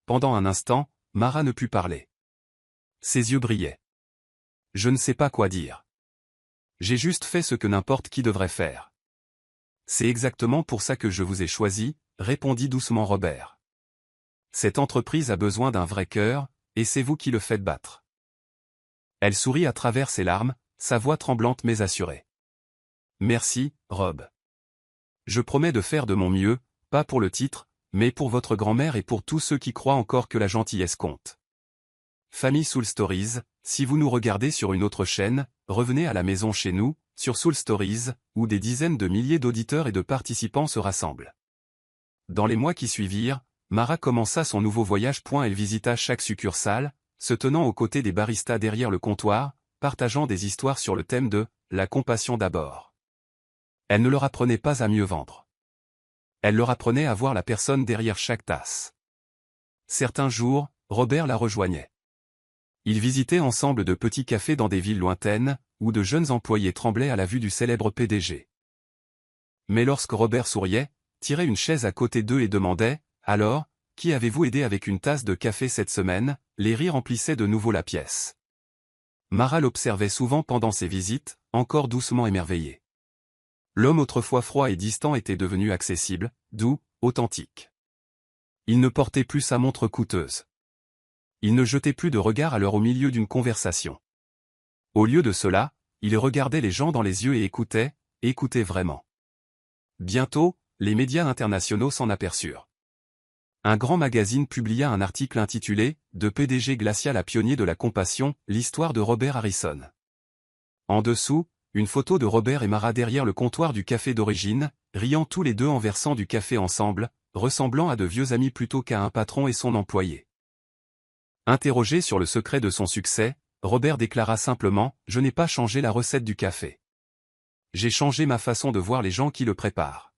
Pendant un instant, Mara ne put parler. Ses yeux brillaient. « Je ne sais pas quoi dire. J'ai juste fait ce que n'importe qui devrait faire. »« C'est exactement pour ça que je vous ai choisi, » répondit doucement Robert. « Cette entreprise a besoin d'un vrai cœur, et c'est vous qui le faites battre. » Elle sourit à travers ses larmes, sa voix tremblante mais assurée. « Merci, Rob. Je promets de faire de mon mieux, pas pour le titre, mais pour votre grand-mère et pour tous ceux qui croient encore que la gentillesse compte. » Famille Soul Stories, si vous nous regardez sur une autre chaîne, revenez à la maison chez nous, sur Soul Stories, où des dizaines de milliers d'auditeurs et de participants se rassemblent. Dans les mois qui suivirent, Mara commença son nouveau voyage. Elle visita chaque succursale, se tenant aux côtés des baristas derrière le comptoir, partageant des histoires sur le thème de « la compassion d'abord ». Elle ne leur apprenait pas à mieux vendre. Elle leur apprenait à voir la personne derrière chaque tasse. Certains jours, Robert la rejoignait. Ils visitaient ensemble de petits cafés dans des villes lointaines, où de jeunes employés tremblaient à la vue du célèbre PDG. Mais lorsque Robert souriait, tirait une chaise à côté d'eux et demandait « Alors, qui avez-vous aidé avec une tasse de café cette semaine ?» Les rires remplissaient de nouveau la pièce. Mara l'observait souvent pendant ses visites, encore doucement émerveillée. L'homme autrefois froid et distant était devenu accessible, doux, authentique. Il ne portait plus sa montre coûteuse. Il ne jetait plus de regard à l'heure au milieu d'une conversation. Au lieu de cela, il regardait les gens dans les yeux et écoutait vraiment. Bientôt, les médias internationaux s'en aperçurent. Un grand magazine publia un article intitulé « De PDG glacial à pionnier de la compassion, l'histoire de Robert Harrison ». En dessous, une photo de Robert et Mara derrière le comptoir du café d'origine, riant tous les deux en versant du café ensemble, ressemblant à de vieux amis plutôt qu'à un patron et son employé. Interrogé sur le secret de son succès, Robert déclara simplement « Je n'ai pas changé la recette du café. J'ai changé ma façon de voir les gens qui le préparent. »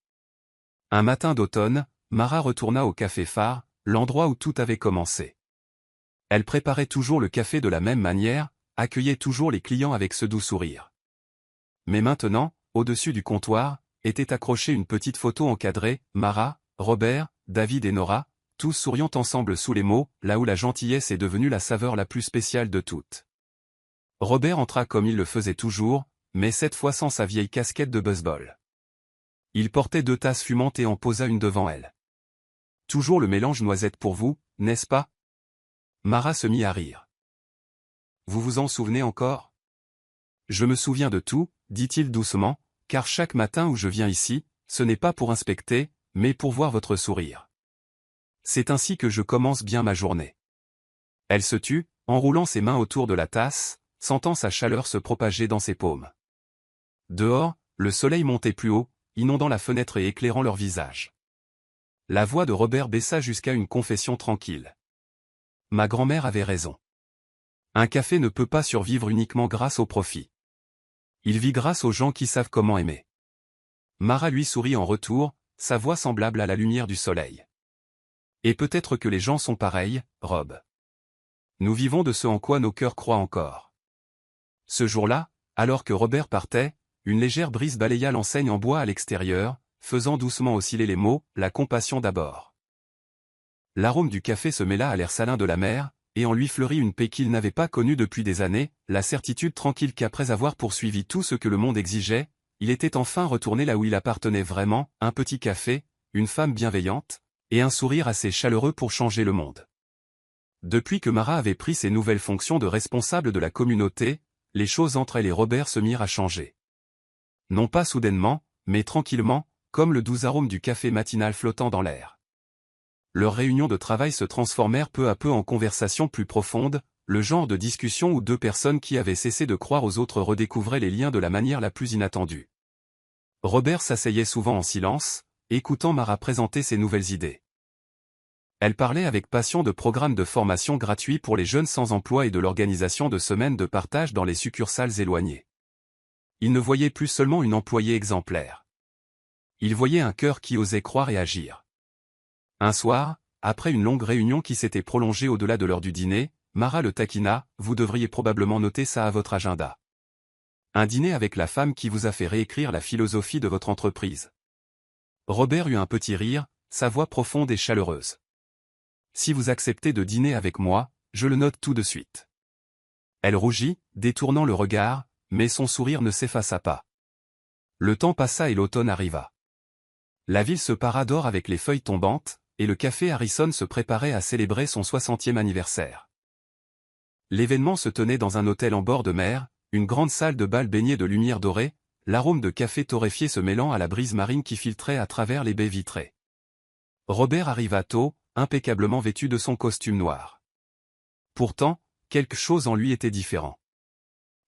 Un matin d'automne, Mara retourna au café phare, l'endroit où tout avait commencé. Elle préparait toujours le café de la même manière, accueillait toujours les clients avec ce doux sourire. Mais maintenant, au-dessus du comptoir, était accrochée une petite photo encadrée, Mara, Robert, David et Nora, tous souriant ensemble sous les mots « là où la gentillesse est devenue la saveur la plus spéciale de toutes ». Robert entra comme il le faisait toujours, mais cette fois sans sa vieille casquette de baseball. Il portait 2 tasses fumantes et en posa une devant elle. « Toujours le mélange noisette pour vous, n'est-ce pas ?» Mara se mit à rire. « Vous vous en souvenez encore ?»« Je me souviens de tout, » dit-il doucement, « car chaque matin où je viens ici, ce n'est pas pour inspecter, mais pour voir votre sourire. C'est ainsi que je commence bien ma journée. » Elle se tut, enroulant ses mains autour de la tasse, sentant sa chaleur se propager dans ses paumes. Dehors, le soleil montait plus haut, inondant la fenêtre et éclairant leur visage. La voix de Robert baissa jusqu'à une confession tranquille. « Ma grand-mère avait raison. Un café ne peut pas survivre uniquement grâce au profit. Il vit grâce aux gens qui savent comment aimer. » Mara lui sourit en retour, sa voix semblable à la lumière du soleil. « Et peut-être que les gens sont pareils, Rob. Nous vivons de ce en quoi nos cœurs croient encore. » Ce jour-là, alors que Robert partait, une légère brise balaya l'enseigne en bois à l'extérieur, faisant doucement osciller les mots « la compassion d'abord ». L'arôme du café se mêla à l'air salin de la mer, et en lui fleurit une paix qu'il n'avait pas connue depuis des années, la certitude tranquille qu'après avoir poursuivi tout ce que le monde exigeait, il était enfin retourné là où il appartenait vraiment, un petit café, une femme bienveillante, et un sourire assez chaleureux pour changer le monde. Depuis que Mara avait pris ses nouvelles fonctions de responsable de la communauté, les choses entre elle et Robert se mirent à changer. Non pas soudainement, mais tranquillement, comme le doux arôme du café matinal flottant dans l'air. Leurs réunions de travail se transformèrent peu à peu en conversations plus profondes, le genre de discussion où deux personnes qui avaient cessé de croire aux autres redécouvraient les liens de la manière la plus inattendue. Robert s'asseyait souvent en silence, écoutant Mara présenter ses nouvelles idées. Elle parlait avec passion de programmes de formation gratuits pour les jeunes sans emploi et de l'organisation de semaines de partage dans les succursales éloignées. Il ne voyait plus seulement une employée exemplaire. Il voyait un cœur qui osait croire et agir. Un soir, après une longue réunion qui s'était prolongée au-delà de l'heure du dîner, Mara le taquina, « Vous devriez probablement noter ça à votre agenda. Un dîner avec la femme qui vous a fait réécrire la philosophie de votre entreprise. » Robert eut un petit rire, sa voix profonde et chaleureuse. « Si vous acceptez de dîner avec moi, je le note tout de suite. » Elle rougit, détournant le regard, mais son sourire ne s'effaça pas. Le temps passa et l'automne arriva. La ville se para d'or avec les feuilles tombantes, et le café Harrison se préparait à célébrer son 60e anniversaire. L'événement se tenait dans un hôtel en bord de mer, une grande salle de bal baignée de lumière dorée, l'arôme de café torréfié se mêlant à la brise marine qui filtrait à travers les baies vitrées. Robert arriva tôt, impeccablement vêtu de son costume noir. Pourtant, quelque chose en lui était différent.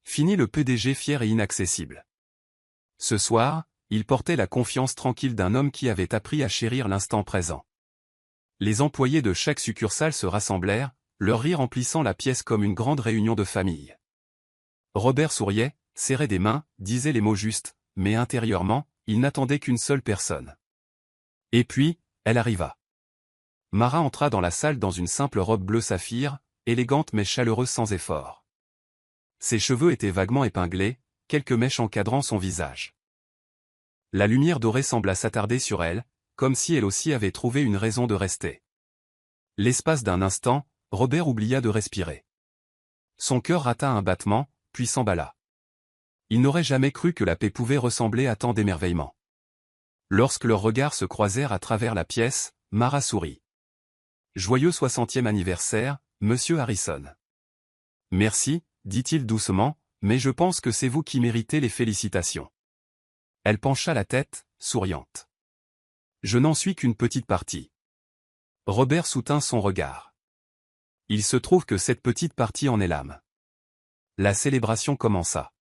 Fini le PDG fier et inaccessible. Ce soir, il portait la confiance tranquille d'un homme qui avait appris à chérir l'instant présent. Les employés de chaque succursale se rassemblèrent, leur rire emplissant la pièce comme une grande réunion de famille. Robert souriait, serrait des mains, disait les mots justes, mais intérieurement, il n'attendait qu'une seule personne. Et puis, elle arriva. Mara entra dans la salle dans une simple robe bleu saphir, élégante mais chaleureuse sans effort. Ses cheveux étaient vaguement épinglés, quelques mèches encadrant son visage. La lumière dorée sembla s'attarder sur elle, comme si elle aussi avait trouvé une raison de rester. L'espace d'un instant, Robert oublia de respirer. Son cœur rata un battement, puis s'emballa. Il n'aurait jamais cru que la paix pouvait ressembler à tant d'émerveillement. Lorsque leurs regards se croisèrent à travers la pièce, Mara sourit. « Joyeux 60e anniversaire, monsieur Harrison. » « Merci, » dit-il doucement, « mais je pense que c'est vous qui méritez les félicitations. » Elle pencha la tête, souriante. « Je n'en suis qu'une petite partie. » Robert soutint son regard. « Il se trouve que cette petite partie en est l'âme. » La célébration commença.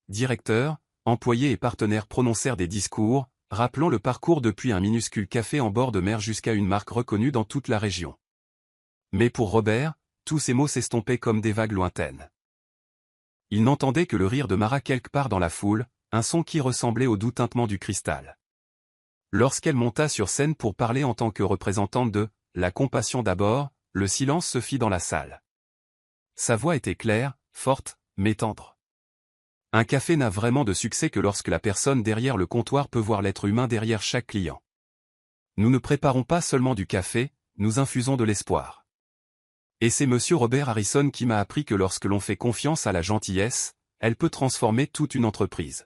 Directeurs, employés et partenaires prononcèrent des discours, rappelant le parcours depuis un minuscule café en bord de mer jusqu'à une marque reconnue dans toute la région. Mais pour Robert, tous ces mots s'estompaient comme des vagues lointaines. Il n'entendait que le rire de Mara quelque part dans la foule, un son qui ressemblait au doux tintement du cristal. Lorsqu'elle monta sur scène pour parler en tant que représentante de « la compassion d'abord », le silence se fit dans la salle. Sa voix était claire, forte, mais tendre. Un café n'a vraiment de succès que lorsque la personne derrière le comptoir peut voir l'être humain derrière chaque client. Nous ne préparons pas seulement du café, nous infusons de l'espoir. Et c'est monsieur Robert Harrison qui m'a appris que lorsque l'on fait confiance à la gentillesse, elle peut transformer toute une entreprise.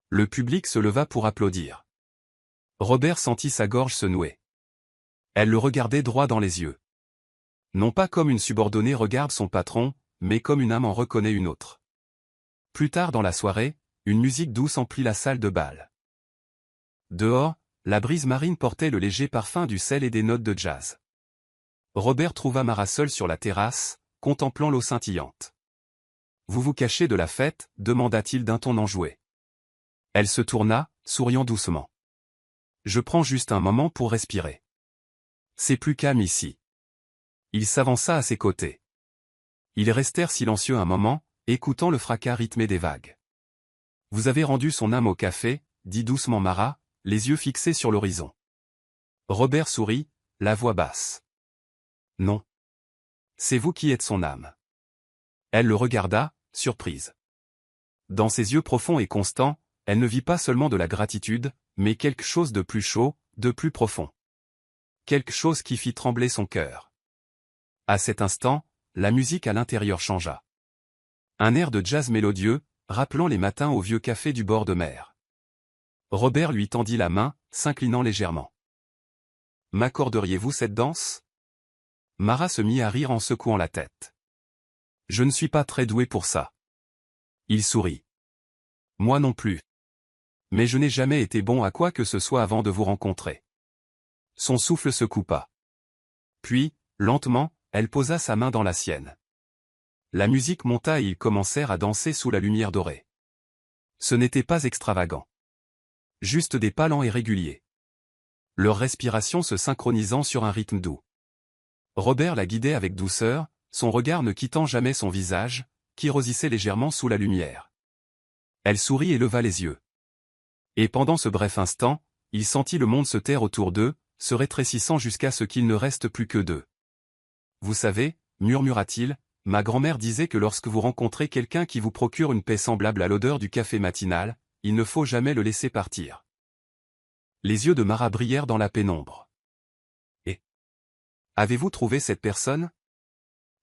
Le public se leva pour applaudir. Robert sentit sa gorge se nouer. Elle le regardait droit dans les yeux. Non pas comme une subordonnée regarde son patron, mais comme une âme en reconnaît une autre. Plus tard dans la soirée, une musique douce emplit la salle de bal. Dehors, la brise marine portait le léger parfum du sel et des notes de jazz. Robert trouva Mara seule sur la terrasse, contemplant l'eau scintillante. « Vous vous cachez de la fête ?» demanda-t-il d'un ton enjoué. Elle se tourna, souriant doucement. « Je prends juste un moment pour respirer. C'est plus calme ici. » Il s'avança à ses côtés. Ils restèrent silencieux un moment, écoutant le fracas rythmé des vagues. « Vous avez rendu son âme au café ?» dit doucement Mara, les yeux fixés sur l'horizon. Robert sourit, la voix basse. « Non. C'est vous qui êtes son âme. » Elle le regarda, surprise. Dans ses yeux profonds et constants, elle ne vit pas seulement de la gratitude, mais quelque chose de plus chaud, de plus profond. Quelque chose qui fit trembler son cœur. À cet instant, la musique à l'intérieur changea. Un air de jazz mélodieux, rappelant les matins au vieux café du bord de mer. Robert lui tendit la main, s'inclinant légèrement. « M'accorderiez-vous cette danse ?» Mara se mit à rire en secouant la tête. « Je ne suis pas très doué pour ça. » Il sourit. « Moi non plus. Mais je n'ai jamais été bon à quoi que ce soit avant de vous rencontrer. » Son souffle se coupa. Puis, lentement, elle posa sa main dans la sienne. La musique monta et ils commencèrent à danser sous la lumière dorée. Ce n'était pas extravagant. Juste des pas lents et réguliers. Leur respiration se synchronisant sur un rythme doux. Robert la guidait avec douceur, son regard ne quittant jamais son visage, qui rosissait légèrement sous la lumière. Elle sourit et leva les yeux. Et pendant ce bref instant, il sentit le monde se taire autour d'eux, se rétrécissant jusqu'à ce qu'il ne reste plus que d'eux. « Vous savez, murmura-t-il, ma grand-mère disait que lorsque vous rencontrez quelqu'un qui vous procure une paix semblable à l'odeur du café matinal, il ne faut jamais le laisser partir. » Les yeux de Mara brillèrent dans la pénombre. « Et avez-vous trouvé cette personne ?»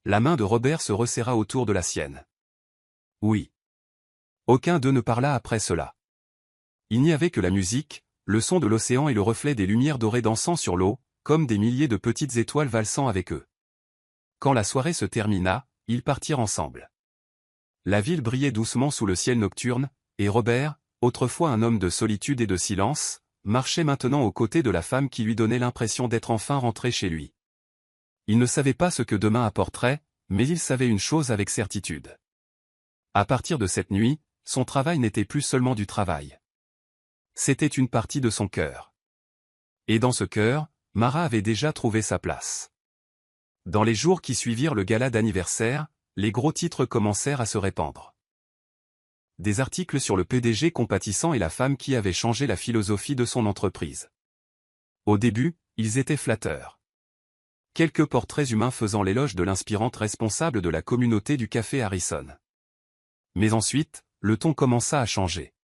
La main de Robert se resserra autour de la sienne. « Oui. » Aucun d'eux ne parla après cela. Il n'y avait que la musique, le son de l'océan et le reflet des lumières dorées dansant sur l'eau, comme des milliers de petites étoiles valsant avec eux. Quand la soirée se termina, ils partirent ensemble. La ville brillait doucement sous le ciel nocturne, et Robert, autrefois un homme de solitude et de silence, marchait maintenant aux côtés de la femme qui lui donnait l'impression d'être enfin rentré chez lui. Il ne savait pas ce que demain apporterait, mais il savait une chose avec certitude. À partir de cette nuit, son travail n'était plus seulement du travail. C'était une partie de son cœur. Et dans ce cœur, Mara avait déjà trouvé sa place. Dans les jours qui suivirent le gala d'anniversaire, les gros titres commencèrent à se répandre. Des articles sur le PDG compatissant et la femme qui avait changé la philosophie de son entreprise. Au début, ils étaient flatteurs. Quelques portraits humains faisant l'éloge de l'inspirante responsable de la communauté du café Harrison. Mais ensuite, le ton commença à changer.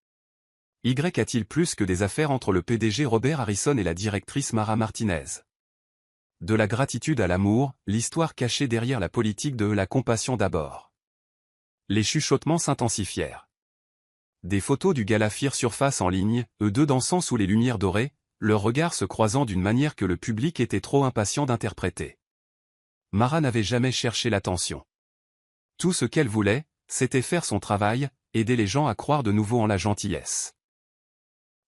Y a-t-il plus que des affaires entre le PDG Robert Harrison et la directrice Mara Martinez? De la gratitude à l'amour, l'histoire cachée derrière la politique de la compassion d'abord. Les chuchotements s'intensifièrent. Des photos du gala firent surface en ligne, eux deux dansant sous les lumières dorées, leurs regards se croisant d'une manière que le public était trop impatient d'interpréter. Mara n'avait jamais cherché l'attention. Tout ce qu'elle voulait, c'était faire son travail, aider les gens à croire de nouveau en la gentillesse.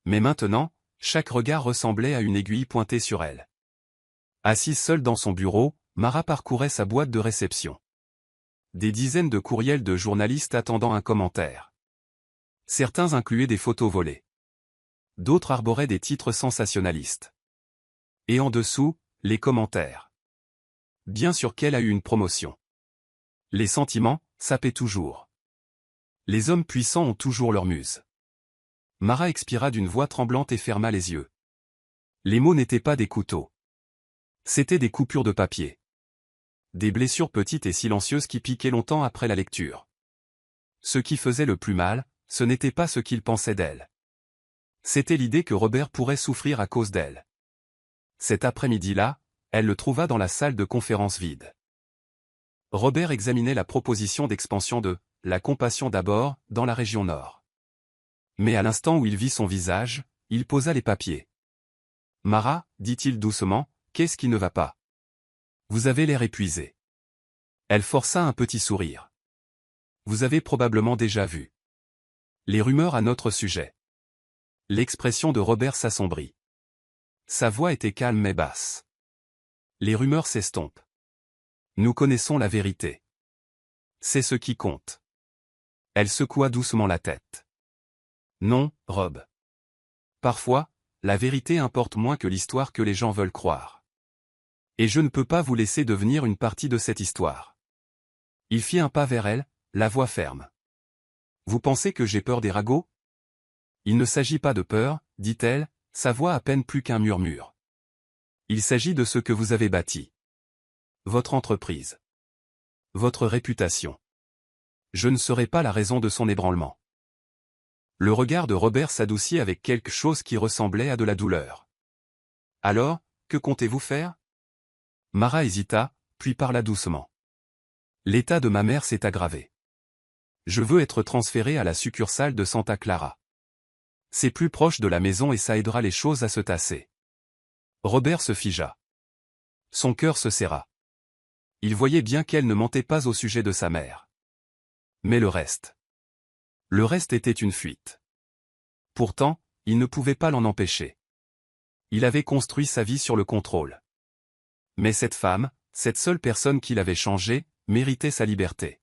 Mais maintenant, chaque regard ressemblait à une aiguille pointée sur elle. Assise seule dans son bureau, Mara parcourait sa boîte de réception. Des dizaines de courriels de journalistes attendant un commentaire. Certains incluaient des photos volées. D'autres arboraient des titres sensationnalistes. Et en dessous, les commentaires. Bien sûr qu'elle a eu une promotion. Les sentiments, sapaient toujours. Les hommes puissants ont toujours leur muse. Mara expira d'une voix tremblante et ferma les yeux. Les mots n'étaient pas des couteaux. C'étaient des coupures de papier. Des blessures petites et silencieuses qui piquaient longtemps après la lecture. Ce qui faisait le plus mal, ce n'était pas ce qu'il pensait d'elle. C'était l'idée que Robert pourrait souffrir à cause d'elle. Cet après-midi-là, elle le trouva dans la salle de conférence vide. Robert examinait la proposition d'expansion de « La compassion d'abord » dans la région nord. Mais à l'instant où il vit son visage, il posa les papiers. « Mara, dit-il doucement, qu'est-ce qui ne va pas? Vous avez l'air épuisé. » Elle força un petit sourire. « Vous avez probablement déjà vu les rumeurs à notre sujet. » L'expression de Robert s'assombrit. Sa voix était calme mais basse. Les rumeurs s'estompent. Nous connaissons la vérité. C'est ce qui compte. Elle secoua doucement la tête. Non, Rob. Parfois, la vérité importe moins que l'histoire que les gens veulent croire. Et je ne peux pas vous laisser devenir une partie de cette histoire. Il fit un pas vers elle, la voix ferme. Vous pensez que j'ai peur des ragots? Il ne s'agit pas de peur, dit-elle, sa voix à peine plus qu'un murmure. Il s'agit de ce que vous avez bâti. Votre entreprise. Votre réputation. Je ne serai pas la raison de son ébranlement. Le regard de Robert s'adoucit avec quelque chose qui ressemblait à de la douleur. « Alors, que comptez-vous faire » Mara hésita, puis parla doucement. « L'état de ma mère s'est aggravé. Je veux être transféré à la succursale de Santa Clara. C'est plus proche de la maison et ça aidera les choses à se tasser. » Robert se figea. Son cœur se serra. Il voyait bien qu'elle ne mentait pas au sujet de sa mère. Mais le reste. Le reste était une fuite. Pourtant, il ne pouvait pas l'en empêcher. Il avait construit sa vie sur le contrôle. Mais cette femme, cette seule personne qui l'avait changé, méritait sa liberté.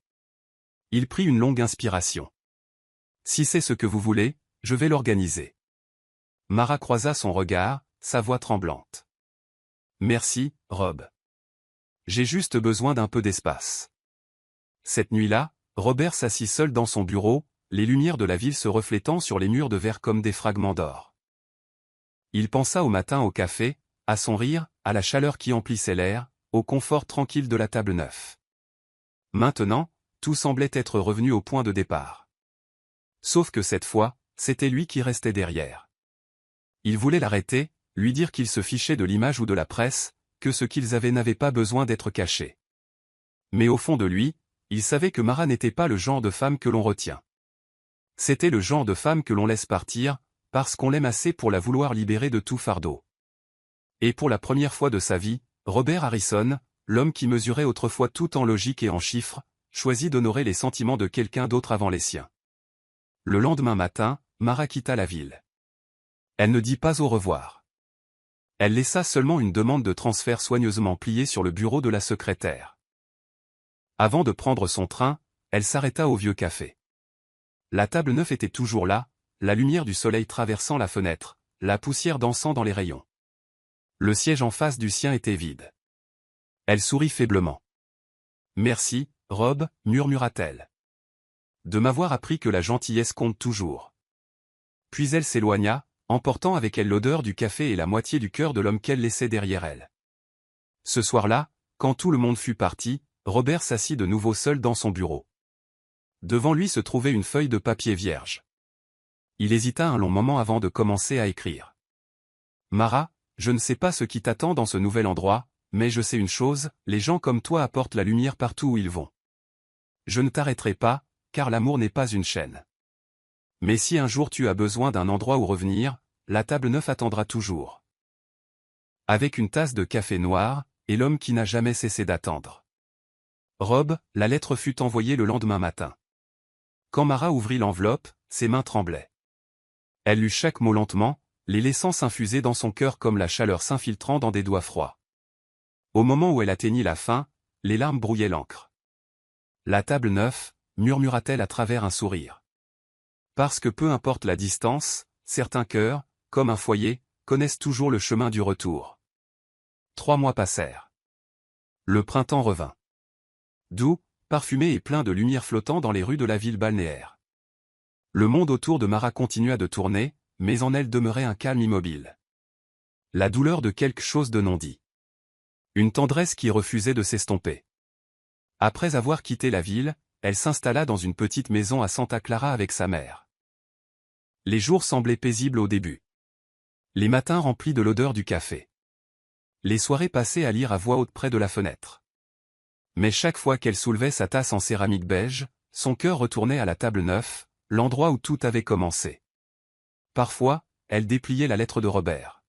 Il prit une longue inspiration. « Si c'est ce que vous voulez, je vais l'organiser. » Mara croisa son regard, sa voix tremblante. « Merci, Rob. J'ai juste besoin d'un peu d'espace. » Cette nuit-là, Robert s'assit seul dans son bureau, les lumières de la ville se reflétant sur les murs de verre comme des fragments d'or. Il pensa au matin au café, à son rire, à la chaleur qui emplissait l'air, au confort tranquille de la table neuve. Maintenant, tout semblait être revenu au point de départ. Sauf que cette fois, c'était lui qui restait derrière. Il voulait l'arrêter, lui dire qu'il se fichait de l'image ou de la presse, que ce qu'ils avaient n'avait pas besoin d'être caché. Mais au fond de lui, il savait que Mara n'était pas le genre de femme que l'on retient. C'était le genre de femme que l'on laisse partir, parce qu'on l'aime assez pour la vouloir libérer de tout fardeau. Et pour la première fois de sa vie, Robert Harrison, l'homme qui mesurait autrefois tout en logique et en chiffres, choisit d'honorer les sentiments de quelqu'un d'autre avant les siens. Le lendemain matin, Mara quitta la ville. Elle ne dit pas au revoir. Elle laissa seulement une demande de transfert soigneusement pliée sur le bureau de la secrétaire. Avant de prendre son train, elle s'arrêta au vieux café. La table neuve était toujours là, la lumière du soleil traversant la fenêtre, la poussière dansant dans les rayons. Le siège en face du sien était vide. Elle sourit faiblement. « Merci, Rob, murmura-t-elle. De m'avoir appris que la gentillesse compte toujours. » Puis elle s'éloigna, emportant avec elle l'odeur du café et la moitié du cœur de l'homme qu'elle laissait derrière elle. Ce soir-là, quand tout le monde fut parti, Robert s'assit de nouveau seul dans son bureau. Devant lui se trouvait une feuille de papier vierge. Il hésita un long moment avant de commencer à écrire. « Mara, je ne sais pas ce qui t'attend dans ce nouvel endroit, mais je sais une chose, les gens comme toi apportent la lumière partout où ils vont. Je ne t'arrêterai pas, car l'amour n'est pas une chaîne. Mais si un jour tu as besoin d'un endroit où revenir, la table neuve attendra toujours. » Avec une tasse de café noir, et l'homme qui n'a jamais cessé d'attendre. Rob, la lettre fut envoyée le lendemain matin. Quand Mara ouvrit l'enveloppe, ses mains tremblaient. Elle lut chaque mot lentement, les laissant s'infuser dans son cœur comme la chaleur s'infiltrant dans des doigts froids. Au moment où elle atteignit la fin, les larmes brouillaient l'encre. « La table neuve, » murmura-t-elle à travers un sourire. Parce que peu importe la distance, certains cœurs, comme un foyer, connaissent toujours le chemin du retour. 3 mois passèrent. Le printemps revint. Doux, parfumé et plein de lumière flottant dans les rues de la ville balnéaire. Le monde autour de Mara continua de tourner, mais en elle demeurait un calme immobile. La douleur de quelque chose de non dit. Une tendresse qui refusait de s'estomper. Après avoir quitté la ville, elle s'installa dans une petite maison à Santa Clara avec sa mère. Les jours semblaient paisibles au début. Les matins remplis de l'odeur du café. Les soirées passées à lire à voix haute près de la fenêtre. Mais chaque fois qu'elle soulevait sa tasse en céramique beige, son cœur retournait à la table neuve, l'endroit où tout avait commencé. Parfois, elle dépliait la lettre de Robert.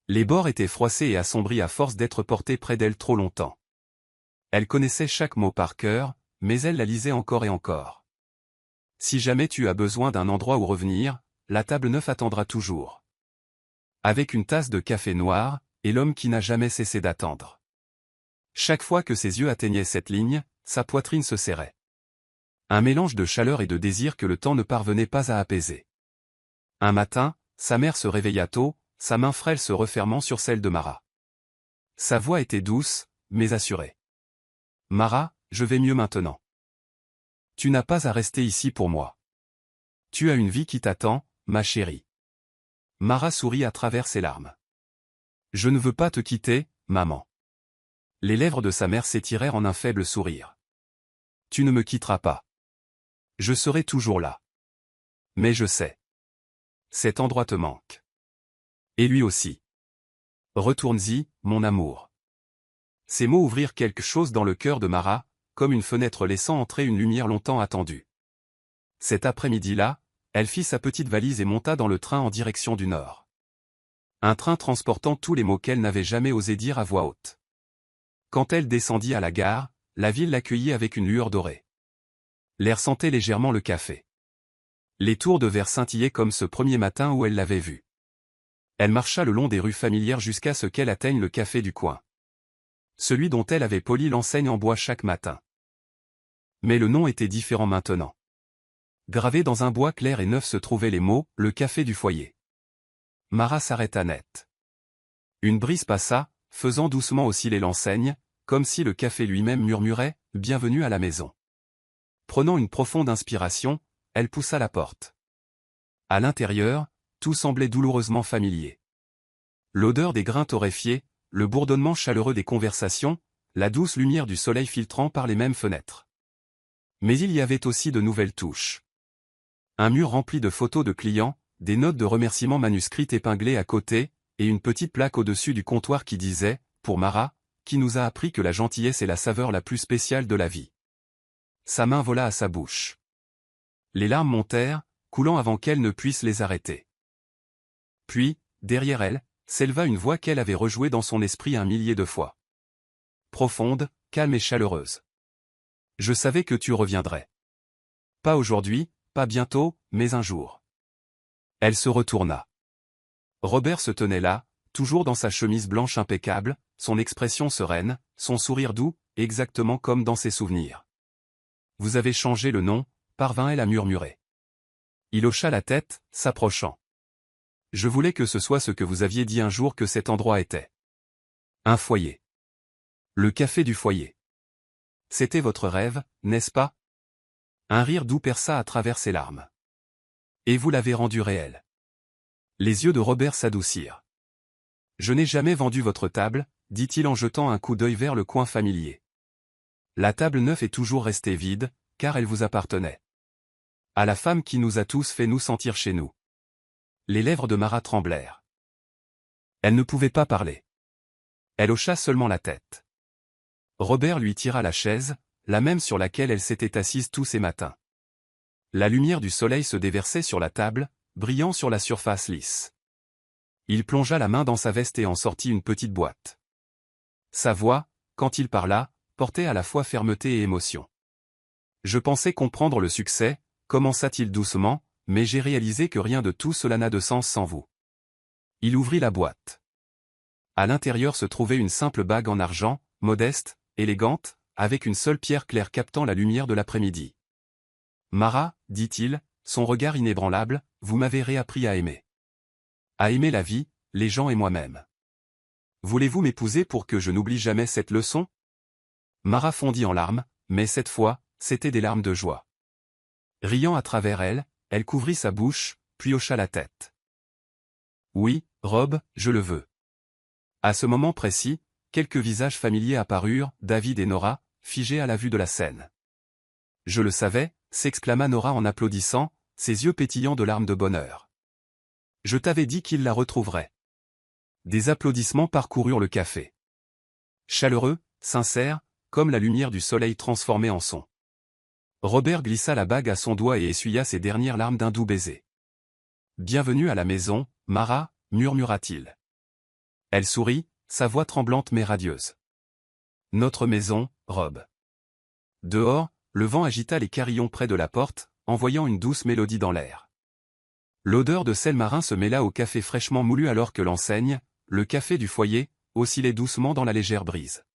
Les bords étaient froissés et assombris à force d'être portés près d'elle trop longtemps. Elle connaissait chaque mot par cœur, mais elle la lisait encore et encore. « Si jamais tu as besoin d'un endroit où revenir, la table neuve attendra toujours. » Avec une tasse de café noir, et l'homme qui n'a jamais cessé d'attendre. Chaque fois que ses yeux atteignaient cette ligne, sa poitrine se serrait. Un mélange de chaleur et de désir que le temps ne parvenait pas à apaiser. Un matin, sa mère se réveilla tôt, sa main frêle se refermant sur celle de Mara. Sa voix était douce, mais assurée. « Mara, je vais mieux maintenant. Tu n'as pas à rester ici pour moi. Tu as une vie qui t'attend, ma chérie. » Mara sourit à travers ses larmes. « Je ne veux pas te quitter, maman. » Les lèvres de sa mère s'étirèrent en un faible sourire. « Tu ne me quitteras pas. Je serai toujours là. » Mais je sais. Cet endroit te manque. Et lui aussi. Retourne-y, mon amour. » Ces mots ouvrirent quelque chose dans le cœur de Mara, comme une fenêtre laissant entrer une lumière longtemps attendue. Cet après-midi-là, elle fit sa petite valise et monta dans le train en direction du nord. Un train transportant tous les mots qu'elle n'avait jamais osé dire à voix haute. Quand elle descendit à la gare, la ville l'accueillit avec une lueur dorée. L'air sentait légèrement le café. Les tours de verre scintillaient comme ce premier matin où elle l'avait vu. Elle marcha le long des rues familières jusqu'à ce qu'elle atteigne le café du coin. Celui dont elle avait poli l'enseigne en bois chaque matin. Mais le nom était différent maintenant. Gravé dans un bois clair et neuf se trouvaient les mots « Le café du foyer ». Mara s'arrêta net. Une brise passa, faisant doucement osciller l'enseigne, comme si le café lui-même murmurait « Bienvenue à la maison ». Prenant une profonde inspiration, elle poussa la porte. À l'intérieur, tout semblait douloureusement familier. L'odeur des grains torréfiés, le bourdonnement chaleureux des conversations, la douce lumière du soleil filtrant par les mêmes fenêtres. Mais il y avait aussi de nouvelles touches. Un mur rempli de photos de clients, des notes de remerciements manuscrites épinglées à côté, et une petite plaque au-dessus du comptoir qui disait, pour Mara, qui nous a appris que la gentillesse est la saveur la plus spéciale de la vie. Sa main vola à sa bouche. Les larmes montèrent, coulant avant qu'elle ne puisse les arrêter. Puis, derrière elle, s'éleva une voix qu'elle avait rejouée dans son esprit 1 millier de fois. Profonde, calme et chaleureuse. « Je savais que tu reviendrais. Pas aujourd'hui, pas bientôt, mais un jour. » Elle se retourna. Robert se tenait là, toujours dans sa chemise blanche impeccable, son expression sereine, son sourire doux, exactement comme dans ses souvenirs. « Vous avez changé le nom » parvint-elle à murmurer. Il hocha la tête, s'approchant. « Je voulais que ce soit ce que vous aviez dit un jour que cet endroit était. Un foyer. Le café du foyer. C'était votre rêve, n'est-ce pas ?» Un rire doux perça à travers ses larmes. « Et vous l'avez rendu réel. » Les yeux de Robert s'adoucirent. « Je n'ai jamais vendu votre table, » dit-il en jetant un coup d'œil vers le coin familier. « La table neuve est toujours restée vide, car elle vous appartenait. À la femme qui nous a tous fait nous sentir chez nous. » Les lèvres de Mara tremblèrent. Elle ne pouvait pas parler. Elle hocha seulement la tête. Robert lui tira la chaise, la même sur laquelle elle s'était assise tous ces matins. La lumière du soleil se déversait sur la table, brillant sur la surface lisse. Il plongea la main dans sa veste et en sortit une petite boîte. Sa voix, quand il parla, portait à la fois fermeté et émotion. « Je pensais comprendre le succès », commença-t-il doucement, « mais j'ai réalisé que rien de tout cela n'a de sens sans vous. » Il ouvrit la boîte. À l'intérieur se trouvait une simple bague en argent, modeste, élégante, avec une seule pierre claire captant la lumière de l'après-midi. « Mara, dit-il, son regard inébranlable, vous m'avez réappris à aimer. À aimer la vie, les gens et moi-même. Voulez-vous m'épouser pour que je n'oublie jamais cette leçon ?» Mara fondit en larmes, mais cette fois, c'étaient des larmes de joie. Riant à travers elle, elle couvrit sa bouche, puis hocha la tête. « Oui, Rob, je le veux. » À ce moment précis, quelques visages familiers apparurent, David et Nora, figés à la vue de la scène. « Je le savais », s'exclama Nora en applaudissant, ses yeux pétillants de larmes de bonheur. « Je t'avais dit qu'il la retrouverait. » Des applaudissements parcoururent le café. Chaleureux, sincères, comme la lumière du soleil transformée en son. Robert glissa la bague à son doigt et essuya ses dernières larmes d'un doux baiser. « Bienvenue à la maison, Mara, » murmura-t-il. Elle sourit, sa voix tremblante mais radieuse. « Notre maison, Rob. » Dehors, le vent agita les carillons près de la porte, envoyant une douce mélodie dans l'air. L'odeur de sel marin se mêla au café fraîchement moulu alors que l'enseigne, le café du foyer, oscillait doucement dans la légère brise.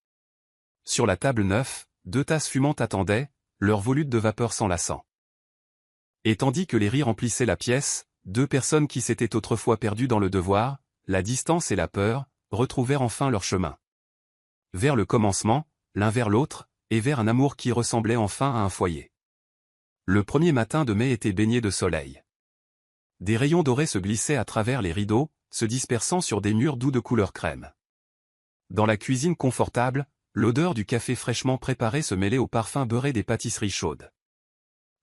Sur la table neuve, 2 tasses fumantes attendaient, leur volute de vapeur s'enlaçant. Et tandis que les rires remplissaient la pièce, 2 personnes qui s'étaient autrefois perdues dans le devoir, la distance et la peur, retrouvèrent enfin leur chemin. Vers le commencement, l'un vers l'autre, et vers un amour qui ressemblait enfin à un foyer. Le premier matin de mai était baigné de soleil. Des rayons dorés se glissaient à travers les rideaux, se dispersant sur des murs doux de couleur crème. Dans la cuisine confortable, l'odeur du café fraîchement préparé se mêlait au parfum beurré des pâtisseries chaudes.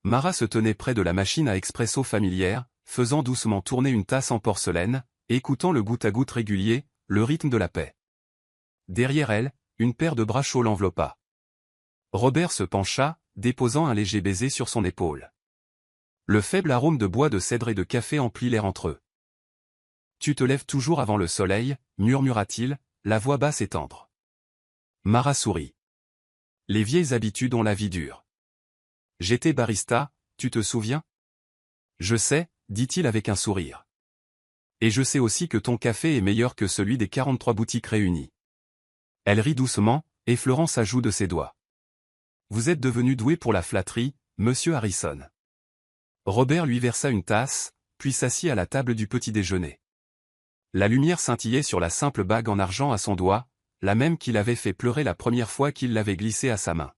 Mara se tenait près de la machine à expresso familière, faisant doucement tourner une tasse en porcelaine, écoutant le goutte-à-goutte régulier, le rythme de la paix. Derrière elle, une paire de bras chauds l'enveloppa. Robert se pencha, déposant un léger baiser sur son épaule. Le faible arôme de bois de cèdre et de café emplit l'air entre eux. « Tu te lèves toujours avant le soleil » murmura-t-il, la voix basse et tendre. Mara sourit. Les vieilles habitudes ont la vie dure. J'étais barista, tu te souviens? Je sais, dit-il avec un sourire. Et je sais aussi que ton café est meilleur que celui des 43 boutiques réunies. Elle rit doucement, effleurant sa joue de ses doigts. Vous êtes devenu doué pour la flatterie, monsieur Harrison. Robert lui versa une tasse, puis s'assit à la table du petit déjeuner. La lumière scintillait sur la simple bague en argent à son doigt, la même qu'il avait fait pleurer la première fois qu'il l'avait glissée à sa main.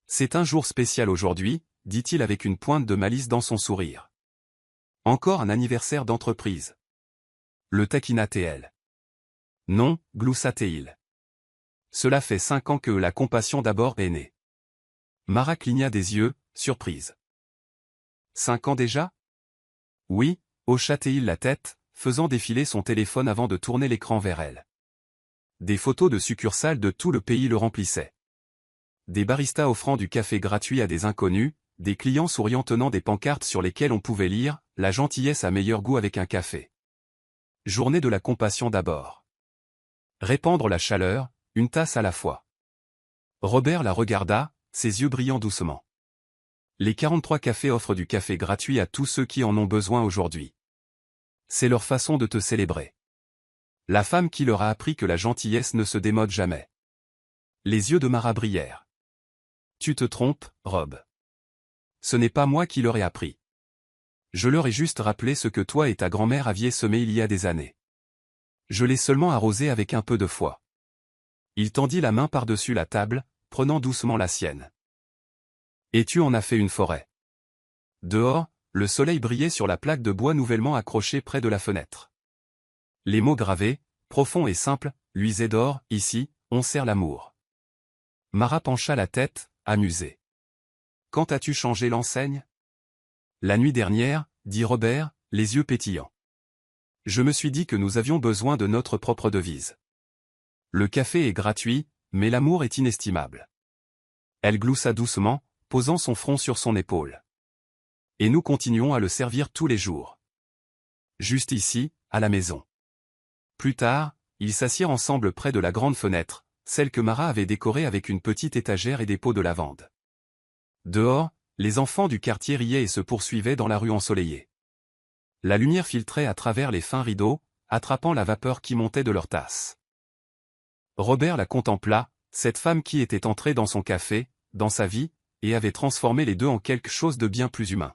C'est un jour spécial aujourd'hui, dit-il avec une pointe de malice dans son sourire. Encore un anniversaire d'entreprise. Le taquina-t-elle. Non, gloussa-t-il. Cela fait 5 ans que la compassion d'abord est née. Mara cligna des yeux, surprise. 5 ans déjà? Oui, hocha-t-il la tête, faisant défiler son téléphone avant de tourner l'écran vers elle. Des photos de succursales de tout le pays le remplissaient. Des baristas offrant du café gratuit à des inconnus, des clients souriants tenant des pancartes sur lesquelles on pouvait lire « La gentillesse a meilleur goût avec un café ». Journée de la compassion d'abord. Répandre la chaleur, une tasse à la fois. Robert la regarda, ses yeux brillant doucement. Les 43 cafés offrent du café gratuit à tous ceux qui en ont besoin aujourd'hui. C'est leur façon de te célébrer. La femme qui leur a appris que la gentillesse ne se démode jamais. Les yeux de Mara brillèrent. Tu te trompes, Rob. Ce n'est pas moi qui leur ai appris. Je leur ai juste rappelé ce que toi et ta grand-mère aviez semé il y a des années. Je l'ai seulement arrosé avec un peu de foi. Il tendit la main par-dessus la table, prenant doucement la sienne. Et tu en as fait une forêt. Dehors, le soleil brillait sur la plaque de bois nouvellement accrochée près de la fenêtre. Les mots gravés, profonds et simples, luisaient d'or, ici, on sert l'amour. Mara pencha la tête, amusée. Quand as-tu changé l'enseigne? La nuit dernière, dit Robert, les yeux pétillants. Je me suis dit que nous avions besoin de notre propre devise. Le café est gratuit, mais l'amour est inestimable. Elle gloussa doucement, posant son front sur son épaule. Et nous continuons à le servir tous les jours. Juste ici, à la maison. Plus tard, ils s'assirent ensemble près de la grande fenêtre, celle que Mara avait décorée avec une petite étagère et des pots de lavande. Dehors, les enfants du quartier riaient et se poursuivaient dans la rue ensoleillée. La lumière filtrait à travers les fins rideaux, attrapant la vapeur qui montait de leurs tasses. Robert la contempla, cette femme qui était entrée dans son café, dans sa vie, et avait transformé les deux en quelque chose de bien plus humain.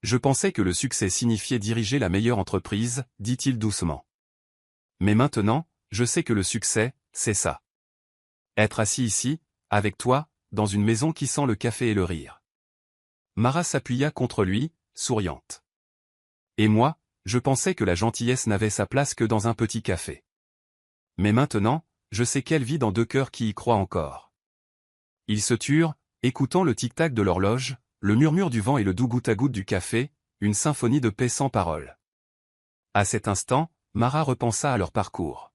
Je pensais que le succès signifiait diriger la meilleure entreprise, dit-il doucement. Mais maintenant, je sais que le succès, c'est ça. Être assis ici, avec toi, dans une maison qui sent le café et le rire. Mara s'appuya contre lui, souriante. Et moi, je pensais que la gentillesse n'avait sa place que dans un petit café. Mais maintenant, je sais qu'elle vit dans 2 cœurs qui y croient encore. Ils se turent, écoutant le tic-tac de l'horloge, le murmure du vent et le doux goutte-à-goutte du café, une symphonie de paix sans parole. À cet instant, Mara repensa à leur parcours.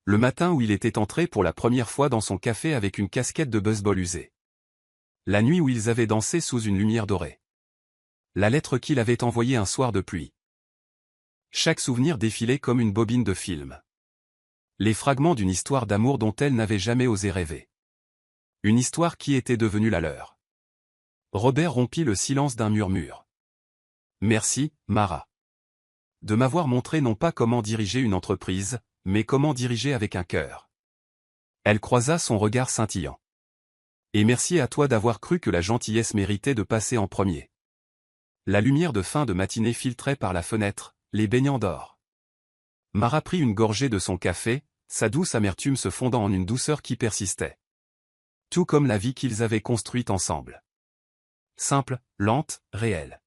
Le matin où il était entré pour la première fois dans son café avec une casquette de baseball usée. La nuit où ils avaient dansé sous une lumière dorée. La lettre qu'il avait envoyée un soir de pluie. Chaque souvenir défilait comme une bobine de film. Les fragments d'une histoire d'amour dont elle n'avait jamais osé rêver. Une histoire qui était devenue la leur. Robert rompit le silence d'un murmure. Merci, Mara. De m'avoir montré non pas comment diriger une entreprise, mais comment diriger avec un cœur. Elle croisa son regard scintillant. Et merci à toi d'avoir cru que la gentillesse méritait de passer en premier. La lumière de fin de matinée filtrait par la fenêtre, les baignant d'or. Mara prit une gorgée de son café, sa douce amertume se fondant en une douceur qui persistait. Tout comme la vie qu'ils avaient construite ensemble. Simple, lente, réelle.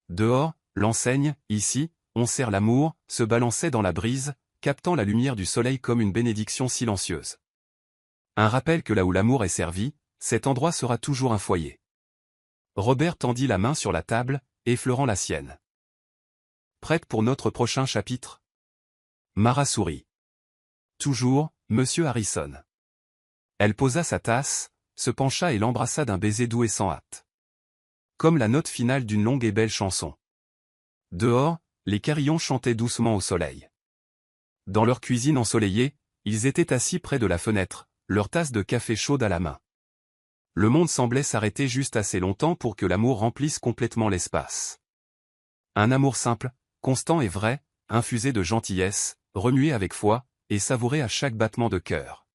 Dehors, l'enseigne, ici, on sert l'amour, se balançait dans la brise, captant la lumière du soleil comme une bénédiction silencieuse. Un rappel que là où l'amour est servi, cet endroit sera toujours un foyer. Robert tendit la main sur la table, effleurant la sienne. Prête pour notre prochain chapitre? Mara sourit. Toujours, monsieur Harrison. Elle posa sa tasse, se pencha et l'embrassa d'un baiser doux et sans hâte. Comme la note finale d'une longue et belle chanson. Dehors, les carillons chantaient doucement au soleil. Dans leur cuisine ensoleillée, ils étaient assis près de la fenêtre, leur tasse de café chaude à la main. Le monde semblait s'arrêter juste assez longtemps pour que l'amour remplisse complètement l'espace. Un amour simple, constant et vrai, infusé de gentillesse, remué avec foi, et savouré à chaque battement de cœur.